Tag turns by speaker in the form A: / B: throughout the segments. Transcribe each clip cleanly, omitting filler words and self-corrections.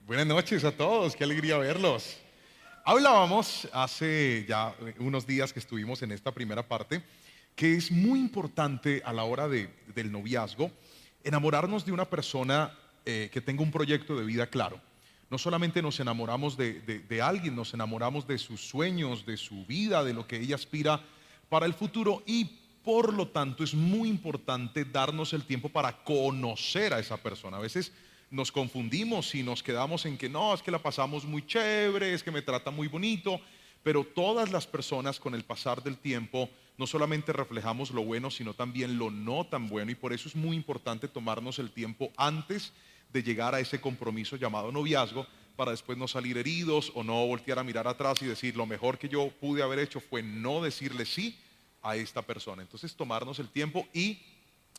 A: Buenas noches a todos, qué alegría verlos. Hablábamos hace ya unos días que estuvimos en esta primera parte, que es muy importante a la hora del noviazgo, enamorarnos de una persona que tenga un proyecto de vida claro. No solamente nos enamoramos de alguien, nos enamoramos de sus sueños, de su vida, de lo que ella aspira para el futuro y por lo tanto es muy importante darnos el tiempo para conocer a esa persona. A veces nos confundimos y nos quedamos en que no, es que la pasamos muy chévere, es que me trata muy bonito, pero todas las personas con el pasar del tiempo no solamente reflejamos lo bueno, sino también lo no tan bueno y por eso es muy importante tomarnos el tiempo antes de llegar a ese compromiso llamado noviazgo para después no salir heridos o no voltear a mirar atrás y decir lo mejor que yo pude haber hecho fue no decirle sí a esta persona. Entonces tomarnos el tiempo y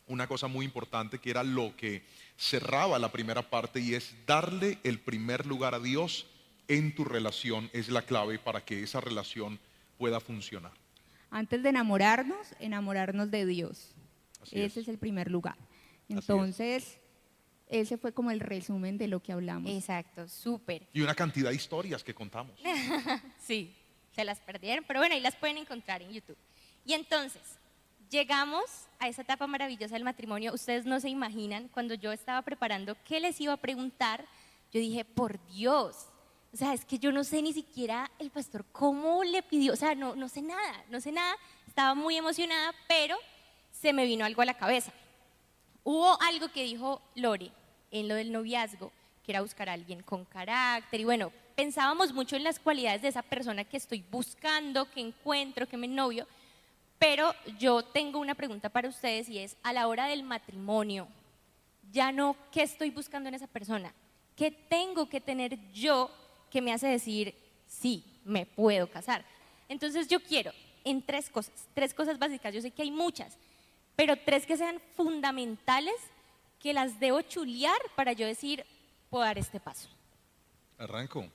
A: una cosa muy importante que era lo que cerraba la primera parte y es darle el primer lugar a Dios en tu relación es la clave para que esa relación pueda funcionar.
B: Antes de enamorarnos de Dios.
A: Así
B: Ese
A: es.
B: es el primer lugar.
A: es.
B: Entonces, ese fue como el resumen de lo que hablamos.
C: Exacto, súper.
A: Y una cantidad de historias que contamos.
C: Sí, se las perdieron, pero bueno, ahí las pueden encontrar en YouTube. Y entonces, llegamos a esa etapa maravillosa del matrimonio. Ustedes no se imaginan, cuando yo estaba preparando qué les iba a preguntar, yo dije, por Dios, o sea, es que yo no sé ni siquiera el pastor cómo le pidió, o sea, no sé nada, estaba muy emocionada, pero se me vino algo a la cabeza. Hubo algo que dijo Lore en lo del noviazgo, que era buscar a alguien con carácter, y bueno, pensábamos mucho en las cualidades de esa persona que estoy buscando, que encuentro, que me novio, pero yo tengo una pregunta para ustedes y es, a la hora del matrimonio, ya no qué estoy buscando en esa persona, qué tengo que tener yo que me hace decir, sí, me puedo casar. Entonces yo quiero en tres cosas básicas, yo sé que hay muchas, pero tres que sean fundamentales, que las debo chulear para yo decir, puedo dar este paso.
A: Arranco.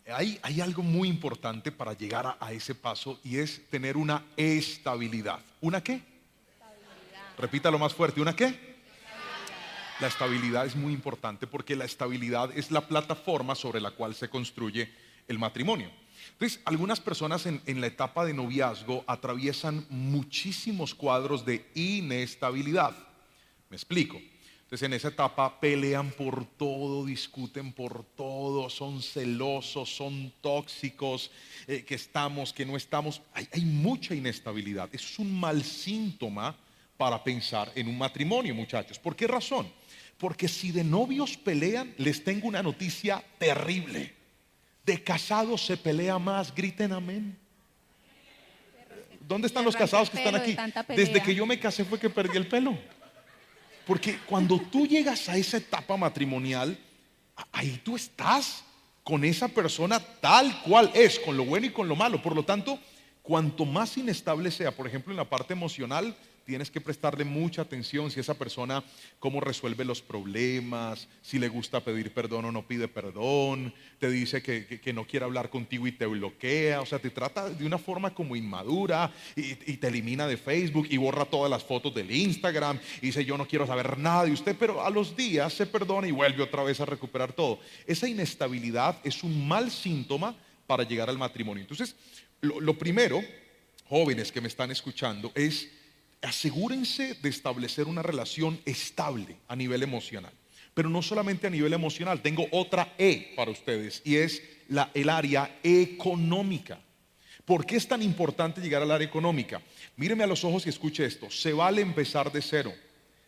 A: Hay algo muy importante para llegar a ese paso y es tener una estabilidad. ¿Una qué? Estabilidad. Repítalo más fuerte. ¿Una qué? La estabilidad es muy importante porque la estabilidad es la plataforma sobre la cual se construye el matrimonio. Entonces, algunas personas en la etapa de noviazgo atraviesan muchísimos cuadros de inestabilidad. Me explico. Entonces, en esa etapa pelean por todo, discuten por todo, son celosos, son tóxicos, que estamos, que no estamos. Hay mucha inestabilidad. Eso es un mal síntoma para pensar en un matrimonio, muchachos. ¿Por qué razón? Porque si de novios pelean, les tengo una noticia terrible. De casados se pelea más, griten amén. ¿Dónde están los casados que están aquí? Desde que yo me casé fue que perdí el pelo. Porque cuando tú llegas a esa etapa matrimonial, ahí tú estás con esa persona tal cual es, con lo bueno y con lo malo. Por lo tanto, cuanto más inestable sea, por ejemplo, en la parte emocional, tienes que prestarle mucha atención si esa persona cómo resuelve los problemas, si le gusta pedir perdón o no pide perdón, te dice que no quiere hablar contigo y te bloquea, o sea, te trata de una forma como inmadura y te elimina de Facebook y borra todas las fotos del Instagram y dice yo no quiero saber nada de usted, pero a los días se perdona y vuelve otra vez a recuperar todo. Esa inestabilidad es un mal síntoma para llegar al matrimonio. Entonces, lo primero, jóvenes que me están escuchando, es asegúrense de establecer una relación estable a nivel emocional. Pero no solamente a nivel emocional, tengo otra E para ustedes y es el área económica. ¿Por qué es tan importante llegar al área económica? Míreme a los ojos y escuche esto. Se vale empezar de cero,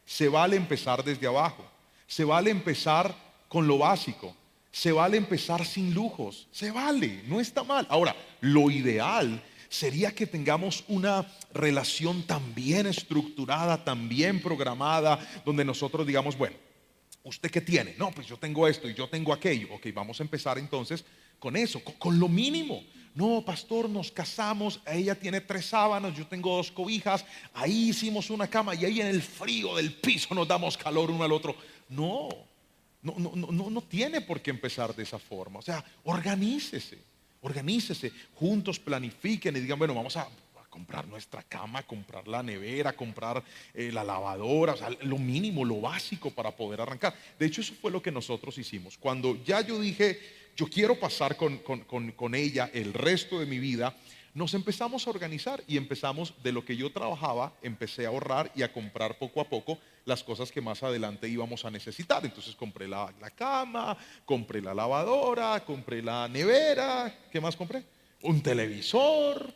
A: se vale empezar desde abajo, se vale empezar con lo básico, se vale empezar sin lujos, se vale, no está mal. Ahora, lo ideal sería que tengamos una relación tan bien estructurada, tan bien programada, donde nosotros digamos, bueno, ¿usted qué tiene? No, pues yo tengo esto y yo tengo aquello. Ok, vamos a empezar entonces con eso, con lo mínimo. No, pastor, nos casamos, ella tiene 3 sábanas, yo tengo 2 cobijas, ahí hicimos una cama y ahí en el frío del piso nos damos calor uno al otro. No tiene por qué empezar de esa forma. O sea, organícese, juntos planifiquen y digan, bueno, vamos a comprar nuestra cama, comprar la nevera, comprar la lavadora, o sea, lo mínimo, lo básico para poder arrancar. De hecho, eso fue lo que nosotros hicimos. Cuando ya yo dije, yo quiero pasar con ella el resto de mi vida, nos empezamos a organizar y empezamos de lo que yo trabajaba, empecé a ahorrar y a comprar poco a poco las cosas que más adelante íbamos a necesitar. Entonces compré la cama, compré la lavadora, compré la nevera, ¿qué más compré? Un televisor,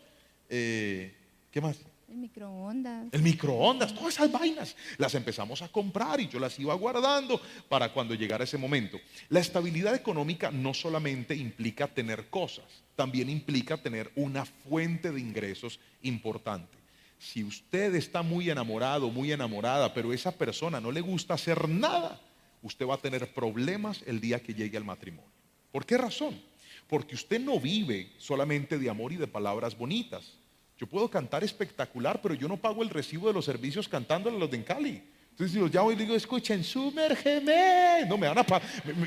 A: ¿qué más?
B: El microondas.
A: El microondas, todas esas vainas las empezamos a comprar y yo las iba guardando para cuando llegara ese momento. La estabilidad económica no solamente implica tener cosas, también implica tener una fuente de ingresos importante. Si usted está muy enamorado, muy enamorada, pero esa persona no le gusta hacer nada, usted va a tener problemas el día que llegue al matrimonio. ¿Por qué razón? Porque usted no vive solamente de amor y de palabras bonitas. Yo puedo cantar espectacular, pero yo no pago el recibo de los servicios cantándole a los de en Cali. Entonces, si los llamo y digo, escuchen, sumérgeme. No,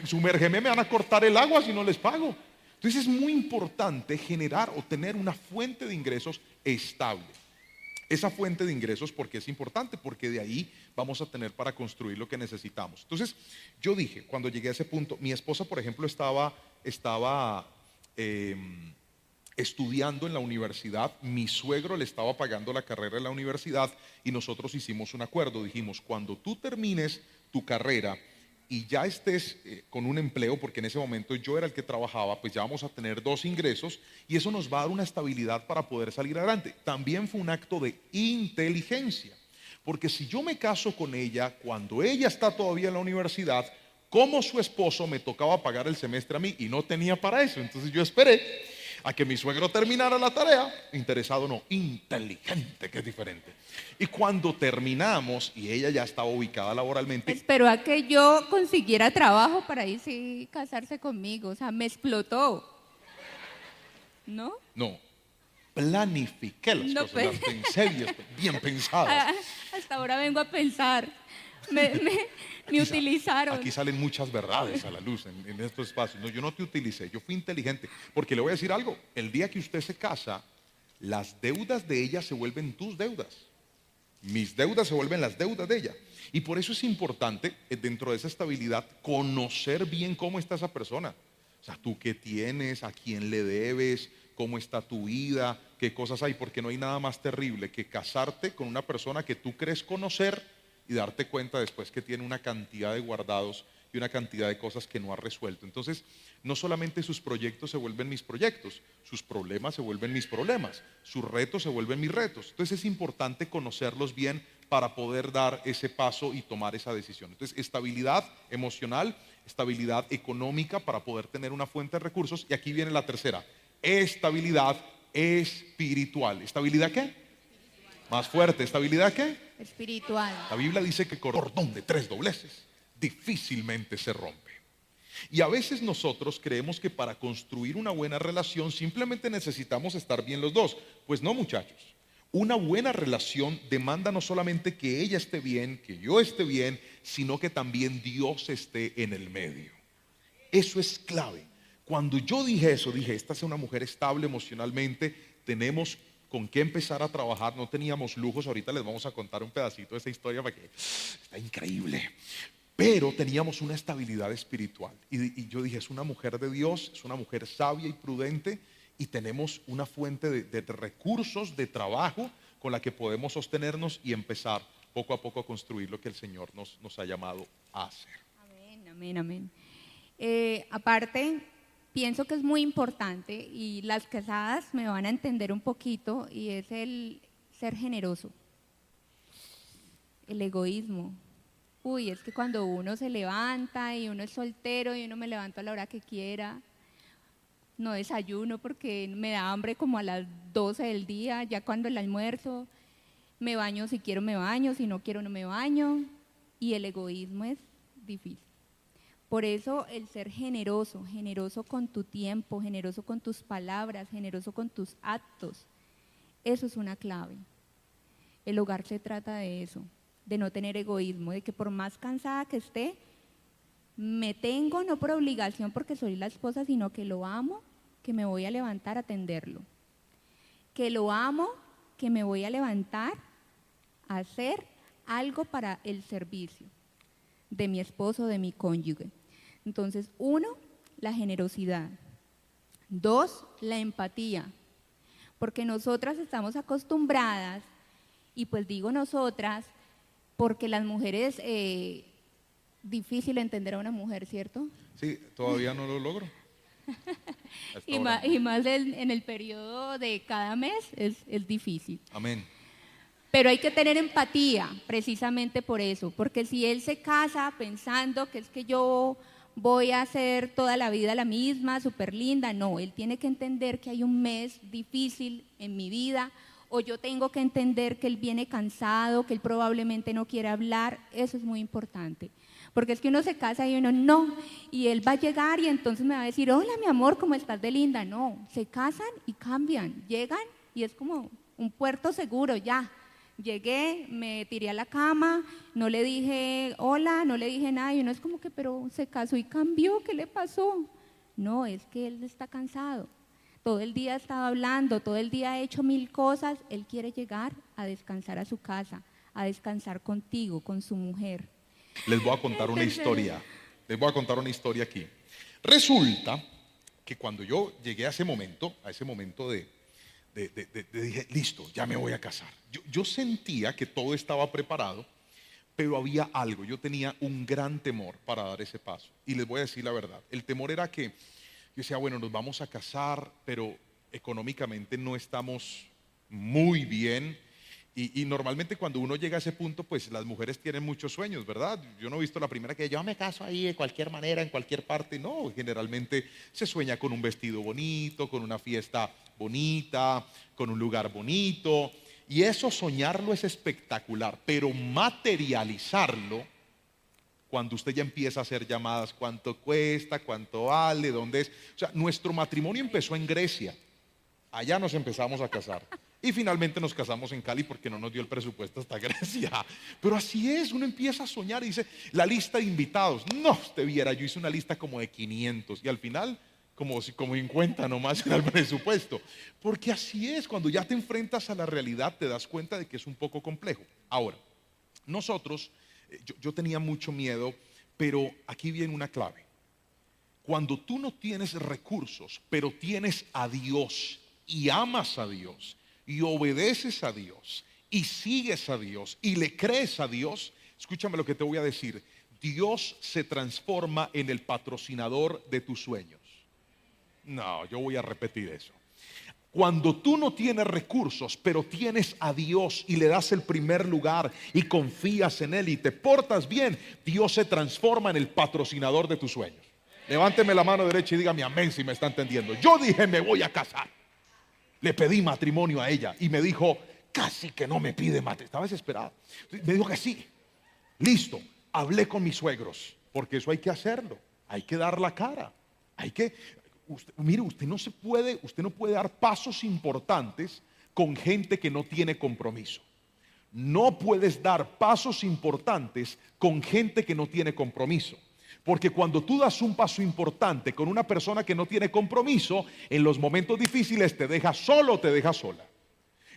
A: sumérgeme, me van a cortar el agua si no les pago. Entonces, es muy importante generar o tener una fuente de ingresos estable. Esa fuente de ingresos, ¿por qué es importante? Porque de ahí vamos a tener para construir lo que necesitamos. Entonces, yo dije, cuando llegué a ese punto, mi esposa, por ejemplo, estaba estudiando en la universidad, mi suegro le estaba pagando la carrera en la universidad y nosotros hicimos un acuerdo, dijimos, cuando tú termines tu carrera y ya estés con un empleo, porque en ese momento yo era el que trabajaba, pues ya vamos a tener 2 ingresos y eso nos va a dar una estabilidad para poder salir adelante. También fue un acto de inteligencia, porque si yo me caso con ella cuando ella está todavía en la universidad, como su esposo me tocaba pagar el semestre a mí y no tenía para eso, entonces yo esperé a que mi suegro terminara la tarea, interesado no, inteligente, que es diferente. Y cuando terminamos y ella ya estaba ubicada laboralmente,
B: Esperó a que yo consiguiera trabajo para ahí sí casarse conmigo. O sea, me explotó. ¿No?
A: no, planifiqué las
B: No,
A: cosas,
B: pues.
A: las pensé bien pensadas.
B: Hasta ahora vengo a pensar. Me utilizaron.
A: Aquí salen muchas verdades a la luz en estos espacios. No, yo no te utilicé, yo fui inteligente. Porque le voy a decir algo, el día que usted se casa, las deudas de ella se vuelven tus deudas. Mis deudas se vuelven las deudas de ella. Y por eso es importante, dentro de esa estabilidad, conocer bien cómo está esa persona. O sea, tú qué tienes, a quién le debes, cómo está tu vida, qué cosas hay. Porque no hay nada más terrible que casarte con una persona que tú crees conocer y darte cuenta después que tiene una cantidad de guardados y una cantidad de cosas que no ha resuelto. Entonces, no solamente sus proyectos se vuelven mis proyectos, sus problemas se vuelven mis problemas, sus retos se vuelven mis retos. Entonces es importante conocerlos bien para poder dar ese paso y tomar esa decisión. Entonces, estabilidad emocional, estabilidad económica para poder tener una fuente de recursos. Y aquí viene la tercera, estabilidad espiritual. ¿Estabilidad qué? Más fuerte, ¿estabilidad qué?
B: Espiritual.
A: La Biblia dice que cordón de 3 dobleces difícilmente se rompe. Y a veces nosotros creemos que para construir una buena relación simplemente necesitamos estar bien los dos. Pues no, muchachos. Una buena relación demanda no solamente que ella esté bien, que yo esté bien, sino que también Dios esté en el medio. Eso es clave. Cuando yo dije eso, dije, esta es una mujer estable emocionalmente, tenemos con qué empezar a trabajar, no teníamos lujos, ahorita les vamos a contar un pedacito de esa historia para que está increíble, pero teníamos una estabilidad espiritual y yo dije, es una mujer de Dios, es una mujer sabia y prudente y tenemos una fuente de recursos, de trabajo con la que podemos sostenernos y empezar poco a poco a construir lo que el Señor nos ha llamado a hacer.
B: Amén, amén, amén. Aparte, pienso que es muy importante y las casadas me van a entender un poquito y es el ser generoso, el egoísmo. Uy, es que cuando uno se levanta y uno es soltero y uno me levanto a la hora que quiera, no desayuno porque me da hambre como a las 12 del día, ya cuando el almuerzo, me baño si quiero me baño, si no quiero no me baño y el egoísmo es difícil. Por eso el ser generoso, generoso con tu tiempo, generoso con tus palabras, generoso con tus actos, eso es una clave. El hogar se trata de eso, de no tener egoísmo, de que por más cansada que esté, me tengo no por obligación porque soy la esposa, sino que lo amo, que me voy a levantar a atenderlo. Que lo amo que me voy a levantar a hacer algo para el servicio de mi esposo, de mi cónyuge. Entonces, 1, la generosidad. 2, la empatía. Porque nosotras estamos acostumbradas, y pues digo nosotras, porque las mujeres, difícil entender a una mujer, ¿cierto?
A: Sí, todavía no lo logro.
B: Y más en el periodo de cada mes es difícil.
A: Amén.
B: Pero hay que tener empatía, precisamente por eso, porque si él se casa pensando que es que yo voy a ser toda la vida la misma, súper linda, no, él tiene que entender que hay un mes difícil en mi vida, o yo tengo que entender que él viene cansado, que él probablemente no quiere hablar, eso es muy importante. Porque es que uno se casa y uno no, y él va a llegar y entonces me va a decir, hola mi amor, ¿cómo estás de linda? No, se casan y cambian, llegan y es como un puerto seguro ya. Llegué, me tiré a la cama, no le dije hola, no le dije nada, y uno es como que, pero se casó y cambió, ¿qué le pasó? No, es que él está cansado, todo el día ha estado hablando, todo el día ha hecho 1000 cosas, él quiere llegar a descansar a su casa, a descansar contigo, con su mujer.
A: Les voy a contar una historia, aquí. Resulta que cuando yo llegué a ese momento de dije, listo, ya me voy a casar. Yo sentía que todo estaba preparado, pero había algo, yo tenía un gran temor para dar ese paso. Y les voy a decir la verdad, el temor era que yo decía, bueno, nos vamos a casar, pero económicamente no estamos muy bien. Y normalmente cuando uno llega a ese punto, pues las mujeres tienen muchos sueños, ¿verdad? Yo no he visto la primera que yo me caso ahí de cualquier manera, en cualquier parte. No, generalmente se sueña con un vestido bonito, con una fiesta bonita, con un lugar bonito. Y eso soñarlo es espectacular, pero materializarlo, cuando usted ya empieza a hacer llamadas, cuánto cuesta, cuánto vale, dónde es. O sea, nuestro matrimonio empezó en Grecia. Allá nos empezamos a casar. Y finalmente nos casamos en Cali porque no nos dio el presupuesto hasta Grecia. Pero así es, uno empieza a soñar y dice, la lista de invitados. No, usted viera, yo hice una lista como de 500 y al final como 50 nomás era el presupuesto. Porque así es, cuando ya te enfrentas a la realidad te das cuenta de que es un poco complejo. Ahora, nosotros, yo tenía mucho miedo, pero aquí viene una clave. Cuando tú no tienes recursos, pero tienes a Dios y amas a Dios y obedeces a Dios y sigues a Dios y le crees a Dios, escúchame lo que te voy a decir, Dios se transforma en el patrocinador de tus sueños. No, yo voy a repetir eso. Cuando tú no tienes recursos, pero tienes a Dios y le das el primer lugar y confías en Él y te portas bien, Dios se transforma en el patrocinador de tus sueños. Levánteme la mano derecha y dígame amén si me está entendiendo. Yo dije, me voy a casar. Le pedí matrimonio a ella y me dijo, casi que no me pide matrimonio. Estaba desesperado. Me dijo que sí. Listo. Hablé con mis suegros, porque eso hay que hacerlo. Hay que dar la cara. Mire, usted no puede dar pasos importantes con gente que no tiene compromiso. No puedes dar pasos importantes con gente que no tiene compromiso. Porque cuando tú das un paso importante con una persona que no tiene compromiso, en los momentos difíciles te deja solo, te deja sola.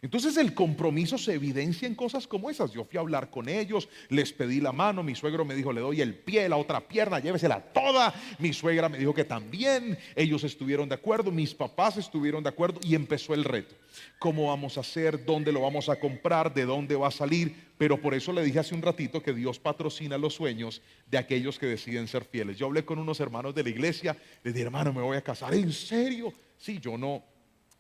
A: Entonces el compromiso se evidencia en cosas como esas. Yo fui a hablar con ellos, les pedí la mano, mi suegro me dijo, le doy el pie, la otra pierna, llévesela toda. Mi suegra me dijo que también, ellos estuvieron de acuerdo, mis papás estuvieron de acuerdo y empezó el reto. ¿Cómo vamos a hacer? ¿Dónde lo vamos a comprar? ¿De dónde va a salir? Pero por eso le dije hace un ratito que Dios patrocina los sueños de aquellos que deciden ser fieles. Yo hablé con unos hermanos de la iglesia, les dije, hermano, me voy a casar. ¿En serio? Sí, yo no.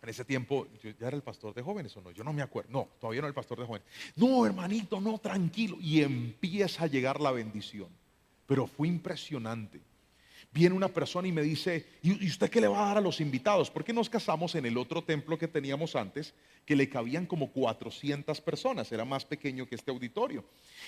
A: En ese tiempo, yo ya era el pastor de jóvenes o no, yo no me acuerdo. No, todavía no era el pastor de jóvenes. No, hermanito, no, tranquilo. Y empieza a llegar la bendición. Pero fue impresionante. Viene una persona y me dice, ¿y usted qué le va a dar a los invitados? Porque nos casamos en el otro templo que teníamos antes, que le cabían como 400 personas, era más pequeño que este auditorio.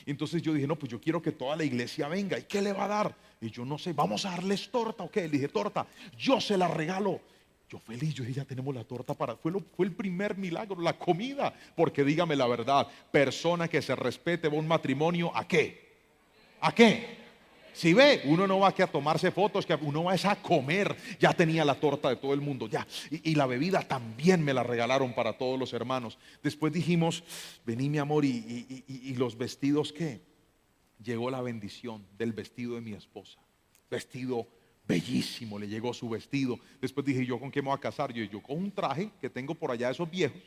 A: Entonces yo dije, no, pues yo quiero que toda la iglesia venga. ¿Y qué le va a dar? Y yo no sé, ¿vamos a darles torta o qué? Le dije, torta, yo se la regalo. Yo feliz, yo dije, ya tenemos la torta fue el primer milagro, la comida. Porque dígame la verdad, persona que se respete va a un matrimonio, ¿a qué? ¿A qué? Si ve, uno no va que a tomarse fotos, que uno va a comer. Ya tenía la torta de todo el mundo, ya. Y la bebida también me la regalaron para todos los hermanos. Después dijimos, vení mi amor, y los vestidos, ¿qué? Llegó la bendición del vestido de mi esposa. Vestido bellísimo, le llegó su vestido. Después dije, ¿yo con qué me voy a casar? Yo con un traje que tengo por allá de esos viejos.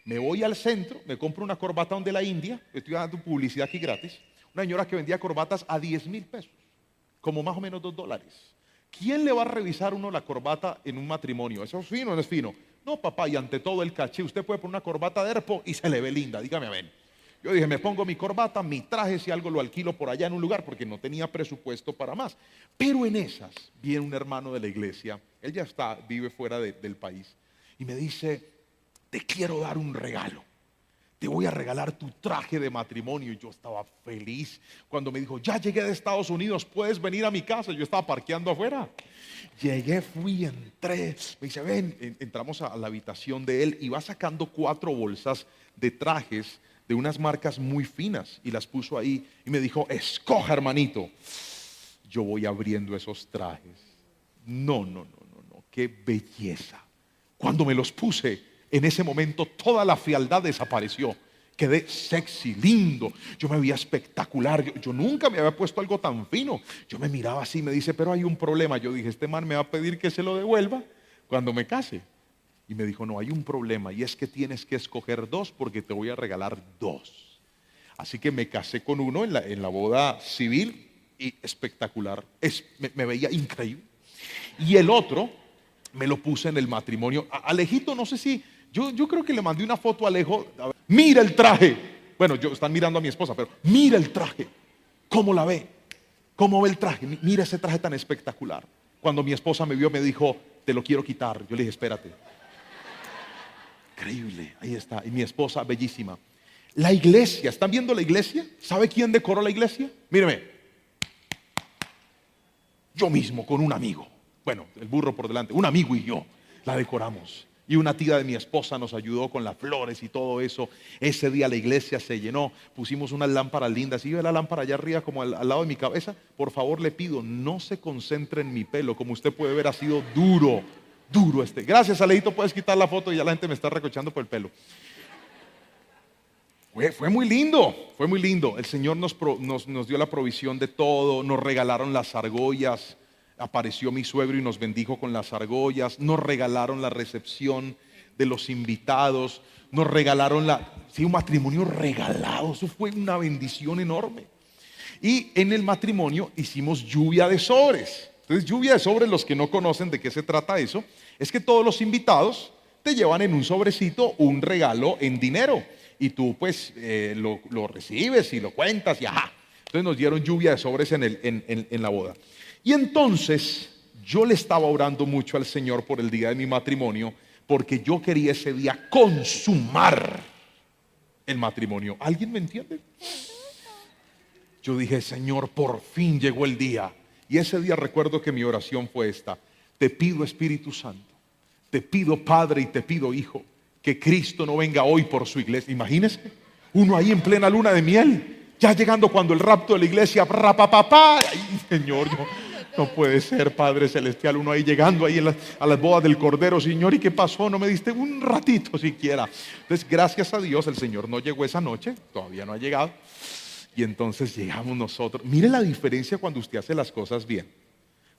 A: Me voy al centro, me compro una corbata donde la India. Estoy dando publicidad aquí gratis. Una señora que vendía corbatas a 10.000 pesos, como más o menos $2. ¿Quién le va a revisar uno la corbata en un matrimonio? ¿Eso es fino o no es fino? No, papá, y ante todo el caché, usted puede poner una corbata de herpo y se le ve linda, dígame a ver. Yo dije, me pongo mi corbata, mi traje, si algo lo alquilo por allá en un lugar, porque no tenía presupuesto para más. Pero en esas, viene un hermano de la iglesia, él ya vive fuera del país, y me dice, te quiero dar un regalo. Te voy a regalar tu traje de matrimonio. Y yo estaba feliz cuando me dijo, ya llegué de Estados Unidos, puedes venir a mi casa. Yo estaba parqueando afuera. Llegué, fui, entré. Me dice, ven, entramos a la habitación de él y va sacando 4 bolsas de trajes de unas marcas muy finas y las puso ahí y me dijo, escoja, hermanito. Yo voy abriendo esos trajes. No, qué belleza. Cuando me los puse, en ese momento toda la frialdad desapareció. Quedé sexy, lindo. Yo me veía espectacular. Yo nunca me había puesto algo tan fino. Yo me miraba así, me dice, pero hay un problema. Yo dije, este man me va a pedir que se lo devuelva cuando me case. Y me dijo, no, hay un problema, y es que tienes que escoger 2 porque te voy a regalar 2. Así que me casé con uno en la boda civil y espectacular. Me veía increíble. Y el otro me lo puse en el matrimonio. Alejito, no sé si, yo creo que le mandé una foto a Alejo. A ver, mira el traje. Bueno, están mirando a mi esposa, pero mira el traje. ¿Cómo la ve? ¿Cómo ve el traje? Mira ese traje tan espectacular. Cuando mi esposa me vio, me dijo, te lo quiero quitar. Yo le dije, espérate. Increíble, ahí está. Y mi esposa, bellísima. La iglesia, ¿están viendo la iglesia? ¿Sabe quién decoró la iglesia? Míreme. Yo mismo, con un amigo. Bueno, el burro por delante. Un amigo y yo la decoramos. Y una tía de mi esposa nos ayudó con las flores y todo eso. Ese día la iglesia se llenó. Pusimos unas lámparas lindas. ¿Y ve la lámpara allá arriba como al lado de mi cabeza? Por favor, le pido, no se concentre en mi pelo. Como usted puede ver, ha sido duro este. Gracias, Alejito, puedes quitar la foto y ya la gente me está recochando por el pelo. Fue muy lindo, fue muy lindo. El Señor nos dio la provisión de todo. Nos regalaron las argollas. Apareció mi suegro y nos bendijo con las argollas. Nos regalaron la recepción de los invitados. Nos regalaron un matrimonio regalado. Eso fue una bendición enorme. Y en el matrimonio hicimos lluvia de sobres. Entonces, lluvia de sobres, los que no conocen de qué se trata eso, es que todos los invitados te llevan en un sobrecito un regalo en dinero. Y tú pues lo recibes y lo cuentas y ajá. Entonces nos dieron lluvia de sobres en la boda. Y entonces yo le estaba orando mucho al Señor por el día de mi matrimonio, porque yo quería ese día consumar el matrimonio. ¿Alguien me entiende? Yo dije, Señor, por fin llegó el día. Y ese día recuerdo que mi oración fue esta: te pido, Espíritu Santo, te pido, Padre, y te pido, Hijo, que Cristo no venga hoy por su iglesia. Imagínense, uno ahí en plena luna de miel, ya llegando cuando el rapto de la iglesia, rapapapá. Ay, Señor, no puede ser, Padre Celestial, uno ahí llegando ahí a las bodas del Cordero. Señor, ¿y qué pasó? No me diste un ratito siquiera. Entonces, gracias a Dios, el Señor no llegó esa noche, todavía no ha llegado. Y entonces llegamos nosotros. Mire la diferencia cuando usted hace las cosas bien.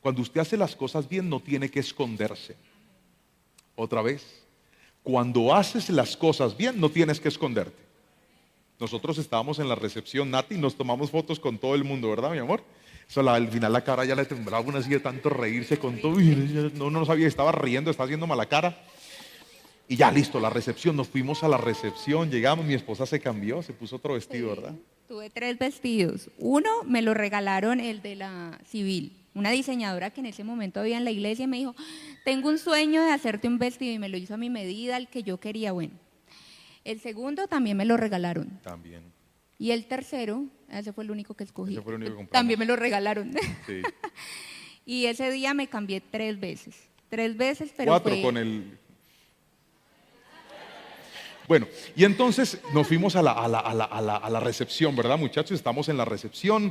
A: Cuando usted hace las cosas bien, no tiene que esconderse. Otra vez, cuando haces las cosas bien, no tienes que esconderte. Nosotros estábamos en la recepción, Nati, y nos tomamos fotos con todo el mundo, ¿verdad, mi amor? Eso, al final la cara ya le temblaba, una así de tanto reírse con todo. Y no sabía, estaba riendo, estaba haciendo mala cara. Y ya listo, la recepción, nos fuimos a la recepción, llegamos, mi esposa se cambió, se puso otro vestido, ¿verdad?
B: Tuve 3 vestidos. Uno me lo regalaron, el de la civil. Una diseñadora que en ese momento había en la iglesia me dijo, tengo un sueño de hacerte un vestido, y me lo hizo a mi medida, el que yo quería. Bueno, el segundo también me lo regalaron.
A: También.
B: Y el tercero, ese fue el único que escogí.
A: Ese fue el único que compramos.
B: También me lo regalaron.
A: Sí.
B: Y ese día me cambié 3 veces. 3 veces, pero
A: 4
B: fue...
A: con el... Bueno, y entonces nos fuimos a la recepción, ¿verdad, muchachos? Estamos en la recepción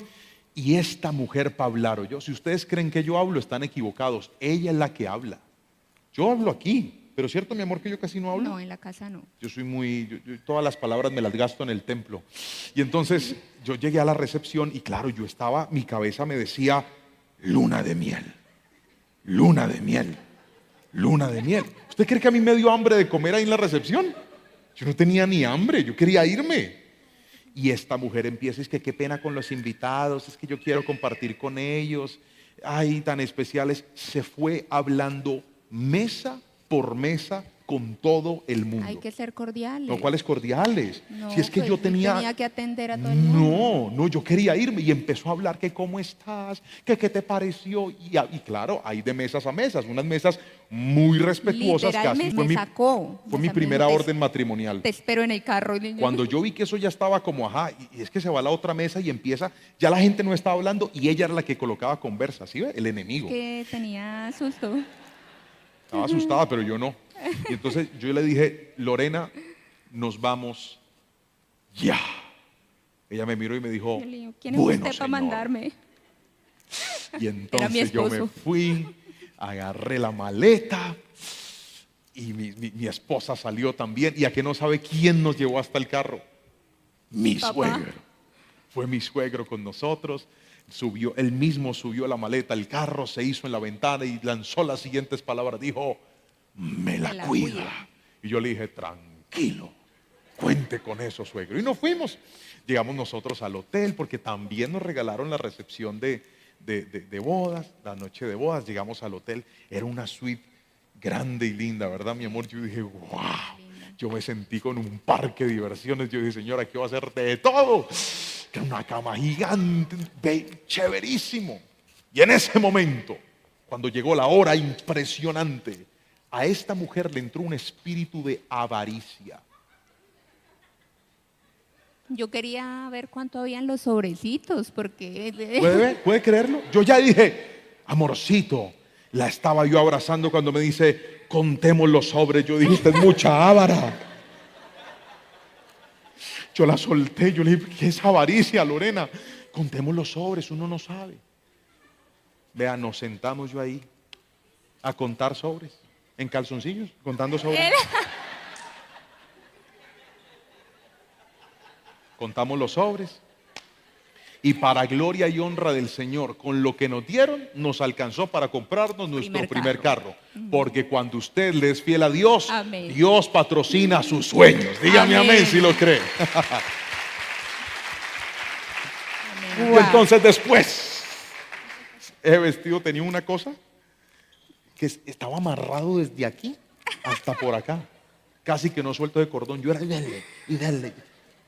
A: Y esta mujer para hablar, yo, si ustedes creen que yo hablo, están equivocados. Ella es la que habla. Yo hablo aquí, pero cierto, mi amor, que yo casi no hablo.
B: No, en la casa no.
A: Yo soy yo todas las palabras me las gasto en el templo. Y entonces yo llegué a la recepción y claro, mi cabeza me decía, luna de miel, luna de miel, luna de miel. ¿Usted cree que a mí me dio hambre de comer ahí en la recepción? Yo no tenía ni hambre, yo quería irme. Y esta mujer empieza, es que qué pena con los invitados, es que yo quiero compartir con ellos, ay, tan especiales. Se fue hablando mesa por mesa con todo el mundo.
B: Hay que ser cordiales.
A: No, ¿cuáles cordiales?
B: No,
A: Si es que
B: pues,
A: yo
B: tenía que atender a todo el mundo.
A: No, yo quería irme y empezó a hablar que cómo estás, que qué te pareció. Y claro, hay de mesas a mesas, unas mesas muy respetuosas.
B: Literal,
A: Casi
B: me sacó.
A: fue
B: O
A: mi
B: sea,
A: primera
B: me dijo,
A: orden matrimonial.
B: Te espero en el carro. Y yo,
A: Cuando yo vi que eso ya estaba como, ajá, y es que se va a la otra mesa y empieza, ya la gente no estaba hablando y ella era la que colocaba conversa, ¿sí ve? El enemigo.
B: que tenía susto.
A: Estaba asustada, pero yo no. Y entonces yo le dije, Lorena, nos vamos ya. Ella me miró y me dijo,
B: Yo le digo, ¿quién es
A: bueno,
B: usted para
A: señor.
B: mandarme?
A: Y
B: Era mi
A: entonces yo me
B: esposo.
A: fui, agarré la maleta y mi esposa salió también. Y a que no sabe quién nos llevó hasta el carro. Mi
B: Papá.
A: suegro. Fue mi suegro con nosotros. Él mismo subió la maleta, el carro se hizo en la ventana y lanzó las siguientes palabras. Dijo, me la cuida. Y yo le dije, tranquilo, cuente con eso, suegro. Y nos fuimos. Llegamos nosotros al hotel porque también nos regalaron la recepción de bodas, la noche de bodas. Llegamos al hotel, era una suite grande y linda, ¿verdad, mi amor? Yo dije, wow. Yo me sentí con un parque de diversiones. Yo dije, señora, aquí va a ser de todo. Que una cama gigante, chéverísimo. Y en ese momento, cuando llegó la hora impresionante, a esta mujer le entró un espíritu de avaricia.
B: Yo quería ver cuánto habían los sobrecitos, porque
A: ¿Puede creerlo? Yo ya dije, amorcito, la estaba yo abrazando cuando me dice, contemos los sobres. Yo dije, usted es mucha ávara. Yo la solté, yo le dije, ¿qué es avaricia, Lorena? Contemos los sobres, uno no sabe. Vean, nos sentamos yo ahí a contar sobres, en calzoncillos, contando sobres. Contamos los sobres. Y para gloria y honra del Señor, con lo que nos dieron, nos alcanzó para comprarnos nuestro primer carro. Porque cuando usted le es fiel a Dios,
B: Amén.
A: Dios patrocina sus sueños. Dígame amén, si lo cree. Y entonces después, ese vestido tenía una cosa que estaba amarrado desde aquí hasta por acá. Casi que no suelto de cordón. Yo era y dale.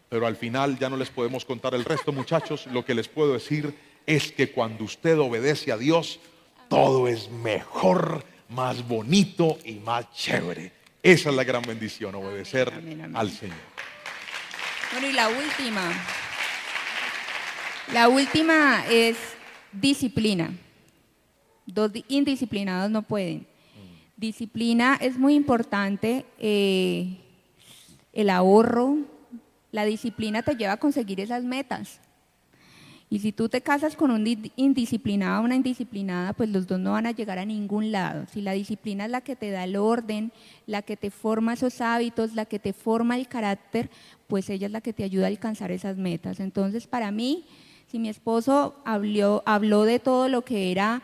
A: Pero al final ya no les podemos contar el resto, muchachos. Lo que les puedo decir es que cuando usted obedece a Dios, todo es mejor, más bonito y más chévere. Esa es la gran bendición, obedecer al Señor.
B: Bueno, y la última. La última es disciplina. Dos indisciplinados no pueden. Disciplina es muy importante. El ahorro. La disciplina te lleva a conseguir esas metas. Y si tú te casas con un indisciplinado o una indisciplinada, pues los dos no van a llegar a ningún lado. Si la disciplina es la que te da el orden, la que te forma esos hábitos, la que te forma el carácter, pues ella es la que te ayuda a alcanzar esas metas. Entonces, para mí, si mi esposo habló de todo lo que era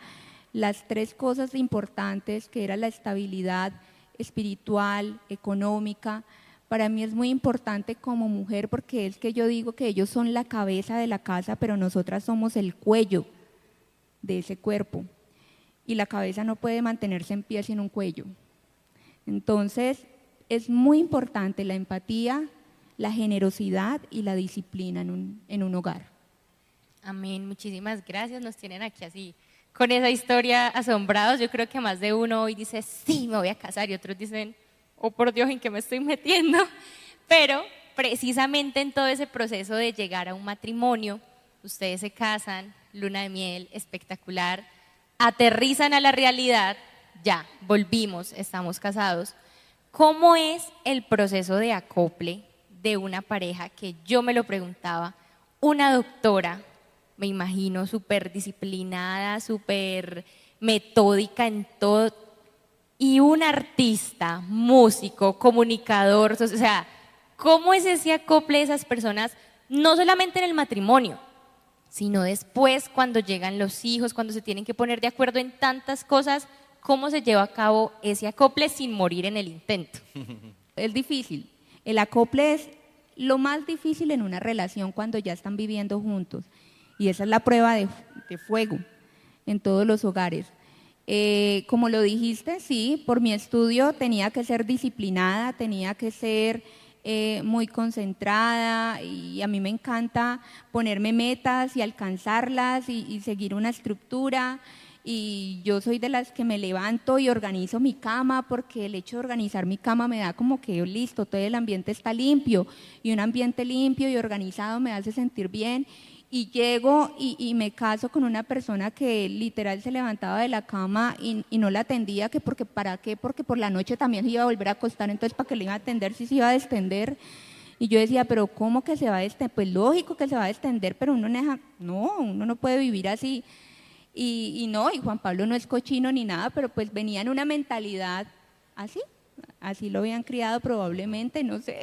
B: las tres cosas importantes, que era la estabilidad espiritual, económica, para mí es muy importante como mujer porque es que yo digo que ellos son la cabeza de la casa, pero nosotras somos el cuello de ese cuerpo. Y la cabeza no puede mantenerse en pie sin un cuello. Entonces, es muy importante la empatía, la generosidad y la disciplina en un hogar.
C: Amén, muchísimas gracias. Nos tienen aquí así, con esa historia asombrados. Yo creo que más de uno hoy dice, sí, me voy a casar, y otros dicen, oh por Dios, ¿en qué me estoy metiendo? Pero precisamente en todo ese proceso de llegar a un matrimonio, ustedes se casan, luna de miel, espectacular, aterrizan a la realidad, ya, volvimos, estamos casados. ¿Cómo es el proceso de acople de una pareja que yo me lo preguntaba, una doctora me imagino súper disciplinada, súper metódica en todo. Y un artista, músico, comunicador, o sea, ¿cómo es ese acople de esas personas? No solamente en el matrimonio, sino después cuando llegan los hijos, cuando se tienen que poner de acuerdo en tantas cosas, ¿cómo se lleva a cabo ese acople sin morir en el intento?
B: Es difícil. El acople es lo más difícil en una relación cuando ya están viviendo juntos. Y esa es la prueba de fuego en todos los hogares. Como lo dijiste, sí, por mi estudio tenía que ser disciplinada, tenía que ser muy concentrada, y a mí me encanta ponerme metas y alcanzarlas y seguir una estructura. Y yo soy de las que me levanto y organizo mi cama, porque el hecho de organizar mi cama me da como que listo, todo el ambiente está limpio, y un ambiente limpio y organizado me hace sentir bien. Y llego y me caso con una persona que literal se levantaba de la cama y no la atendía, que porque ¿para qué? Porque por la noche también se iba a volver a acostar, entonces ¿para qué le iba a atender si se iba a destender? Y yo decía, pero ¿cómo que se va a destender? Pues lógico que se va a destender, pero uno no puede vivir así. Y Juan Pablo no es cochino ni nada, pero pues venía en una mentalidad así lo habían criado probablemente, no sé.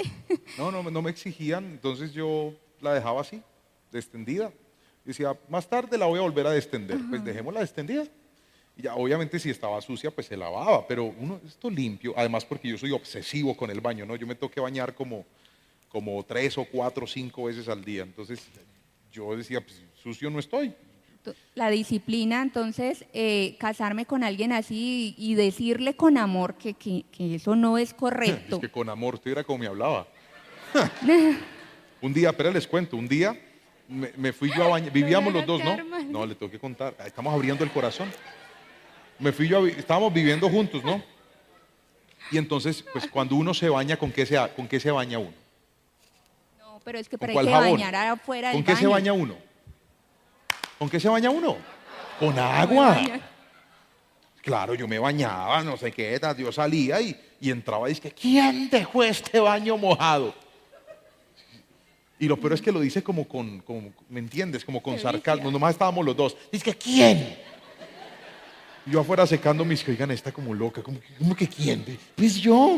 A: No me exigían, entonces yo la dejaba así, extendida. Decía, más tarde la voy a volver a destender, pues dejémosla extendida. Y ya, obviamente si estaba sucia, pues se lavaba, pero esto limpio, además porque yo soy obsesivo con el baño, ¿no? Yo me tengo que bañar como 3 o 4 o 5 veces al día, entonces yo decía, pues sucio no estoy.
B: La disciplina, entonces, casarme con alguien así y decirle con amor que eso no es correcto.
A: Es que con amor, usted era como me hablaba. Un día, pero les cuento, un día me fui yo a bañar, vivíamos los dos, ¿no? No, le tengo que contar, estamos abriendo el corazón. Estábamos viviendo juntos, ¿no? Y entonces, pues cuando uno se baña, ¿con qué se baña uno?
B: No, pero es que
A: ¿Con
B: para
A: cuál
B: que
A: jabón?
B: bañar afuera del
A: ¿Con qué se
B: baño.
A: baña uno? ¿Con qué se baña uno? Con agua. Claro, yo me bañaba, no sé qué, yo salía y entraba y dije, ¿quién dejó este baño mojado? Y lo peor es que lo dice como ¿me entiendes? Como con sarcasmo, nomás estábamos los dos. Dice que ¿quién? Y yo afuera secando mis, oigan, está como loca, ¿cómo que quién? Pues yo.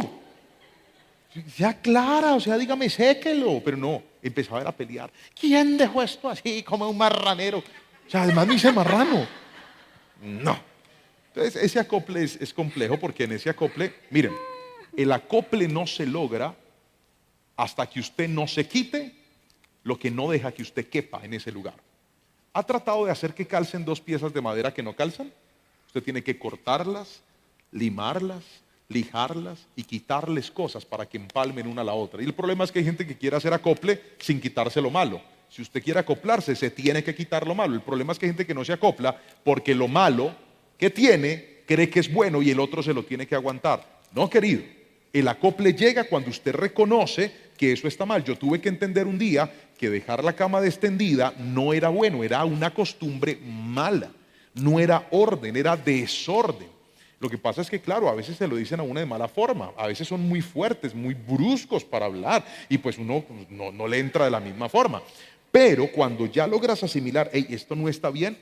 A: Sea clara, o sea, dígame, séquelo. Pero no, empezaba a pelear. ¿Quién dejó esto así como un marranero? O sea, además me hice marrano. No. Entonces, ese acople es complejo porque en ese acople, miren, el acople no se logra hasta que usted no se quite lo que no deja que usted quepa en ese lugar. ¿Ha tratado de hacer que calcen 2 piezas de madera que no calzan? Usted tiene que cortarlas, limarlas, lijarlas y quitarles cosas para que empalmen una a la otra. Y el problema es que hay gente que quiere hacer acople sin quitarse lo malo. Si usted quiere acoplarse, se tiene que quitar lo malo. El problema es que hay gente que no se acopla porque lo malo que tiene cree que es bueno y el otro se lo tiene que aguantar. No, querido. El acople llega cuando usted reconoce que eso está mal. Yo tuve que entender un día que dejar la cama extendida no era bueno, era una costumbre mala. No era orden, era desorden. Lo que pasa es que, claro, a veces se lo dicen a uno de mala forma, a veces son muy fuertes, muy bruscos para hablar y pues uno no le entra de la misma forma. Pero cuando ya logras asimilar, hey, esto no está bien,